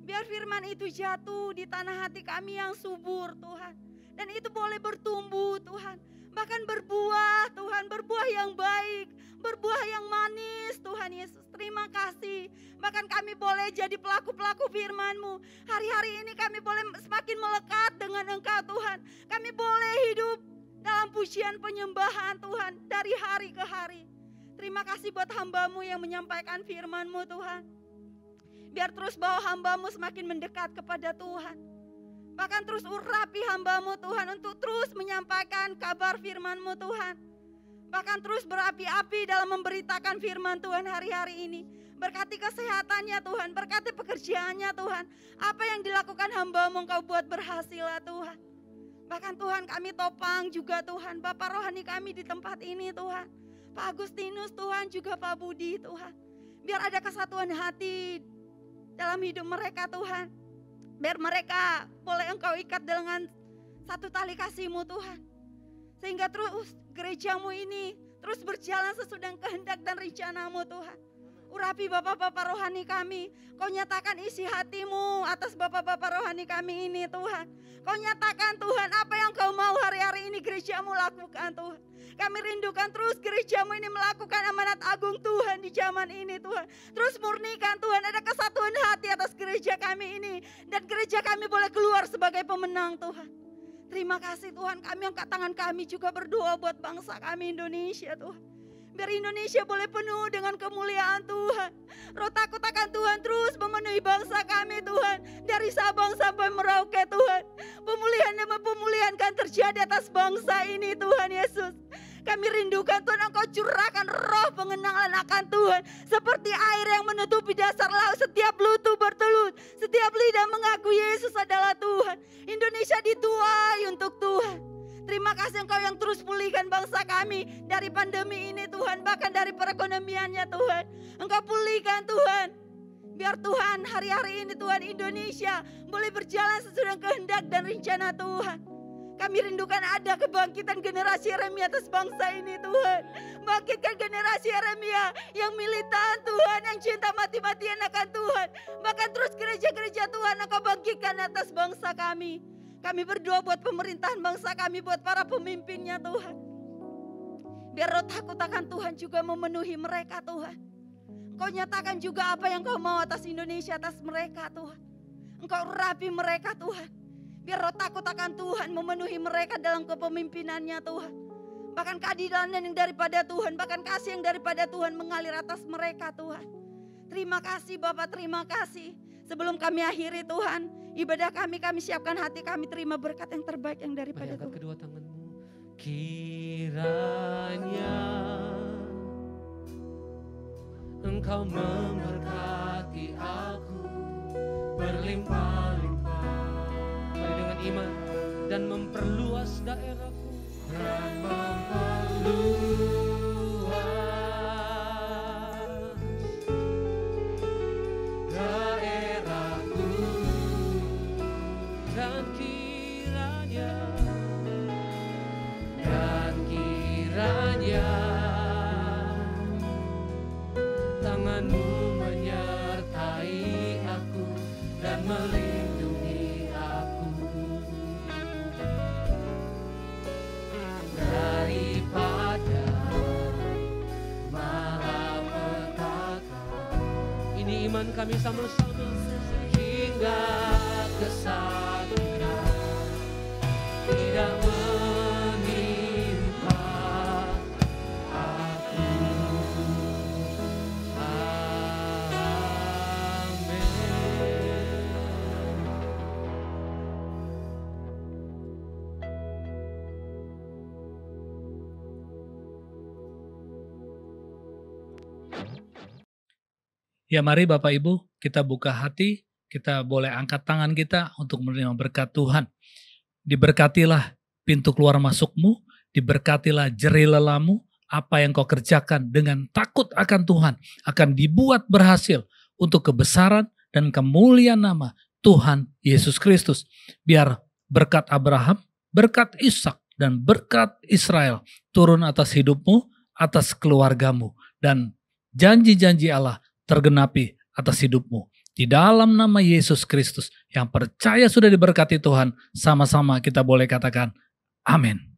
Biar firman itu jatuh di tanah hati kami yang subur Tuhan. Dan itu boleh bertumbuh Tuhan. Bahkan berbuah Tuhan, berbuah yang baik, berbuah yang manis Tuhan Yesus. Terima kasih. Bahkan kami boleh jadi pelaku-pelaku firman-Mu. Hari-hari ini kami boleh semakin melekat dengan Engkau Tuhan. Kami boleh hidup dalam pujian penyembahan Tuhan dari hari ke hari. Terima kasih buat hamba-Mu yang menyampaikan firman-Mu Tuhan. Biar terus bawa hamba-Mu semakin mendekat kepada Tuhan. Bahkan terus urapi hamba-Mu Tuhan untuk terus menyampaikan kabar firman-Mu Tuhan. Bahkan terus berapi-api dalam memberitakan firman Tuhan hari-hari ini. Berkati kesehatannya Tuhan, berkati pekerjaannya Tuhan. Apa yang dilakukan hamba-Mu Engkau buat berhasil ya Tuhan. Bahkan Tuhan kami topang juga Tuhan, Bapak rohani kami di tempat ini Tuhan. Pak Agustinus Tuhan, juga Pak Budi Tuhan. Biar ada kesatuan hati dalam hidup mereka Tuhan. Biar mereka boleh Engkau ikat dengan satu tali kasih-Mu Tuhan. Sehingga terus gereja-Mu ini terus berjalan sesudah kehendak dan rencana-Mu Tuhan. Urapi Bapak-Bapak rohani kami. Kau nyatakan isi hati-Mu atas Bapak-Bapak rohani kami ini Tuhan. Kau nyatakan Tuhan apa yang Kau mau hari-hari ini gereja-Mu lakukan Tuhan. Kami rindukan terus gereja-Mu ini melakukan amanat agung Tuhan di zaman ini Tuhan. Terus murnikan Tuhan, ada kesatuan hati atas gereja kami ini. Dan gereja kami boleh keluar sebagai pemenang Tuhan. Terima kasih Tuhan, kami angkat tangan kami juga berdoa buat bangsa kami Indonesia Tuhan. Biar Indonesia boleh penuh dengan kemuliaan Tuhan. Roh takut akan Tuhan terus memenuhi bangsa kami Tuhan. Dari Sabang sampai Merauke Tuhan. Pemulihan demi pemulihan kan terjadi atas bangsa ini Tuhan Yesus. Kami rindukan Tuhan Engkau curahkan roh pengenalan akan Tuhan. Seperti air yang menutupi dasar laut. Setiap lutut bertelut. Setiap lidah mengaku Yesus adalah Tuhan. Indonesia dituai untuk Tuhan. Terima kasih Engkau yang terus pulihkan bangsa kami dari pandemi ini Tuhan. Bahkan dari perekonomiannya Tuhan. Engkau pulihkan Tuhan. Biar Tuhan hari-hari ini Tuhan Indonesia boleh berjalan sesuai kehendak dan rencana Tuhan. Kami rindukan ada kebangkitan generasi Yeremia atas bangsa ini Tuhan. Bangkitkan generasi Yeremia yang militan Tuhan. Yang cinta mati-matian akan Tuhan. Bahkan terus gereja-gereja Tuhan Engkau bangkitkan atas bangsa kami. Kami berdoa buat pemerintahan bangsa kami, buat para pemimpinnya Tuhan. Biar roh takut akan Tuhan juga memenuhi mereka Tuhan. Engkau nyatakan juga apa yang Kau mau atas Indonesia, atas mereka Tuhan. Engkau urapi mereka Tuhan. Biar roh takut akan Tuhan memenuhi mereka dalam kepemimpinannya Tuhan. Bahkan keadilan yang daripada Tuhan, bahkan kasih yang daripada Tuhan mengalir atas mereka Tuhan. Terima kasih Bapak, terima kasih. Sebelum kami akhiri Tuhan, ibadah kami siapkan hati kami terima berkat yang terbaik yang daripada Tuhan. Kedua tanganmu. Kiranya Engkau memberkati aku berlimpah-limpah. Mari dengan iman dan memperluas daerahku. Dan kiranya tanganmu menyertai aku dan melindungi aku daripada malapetaka. Ini iman kami sama-sama sehingga kesakitan tidak menimpa aku. Amin. Ya mari Bapak Ibu kita buka hati, kita boleh angkat tangan kita untuk menerima berkat Tuhan. Diberkatilah pintu keluar masukmu, diberkatilah jerih lelamu, apa yang kau kerjakan dengan takut akan Tuhan akan dibuat berhasil untuk kebesaran dan kemuliaan nama Tuhan Yesus Kristus. Biar berkat Abraham, berkat Ishak dan berkat Israel turun atas hidupmu, atas keluargamu, dan janji-janji Allah tergenapi atas hidupmu. Di dalam nama Yesus Kristus yang percaya sudah diberkati Tuhan, sama-sama kita boleh katakan amin.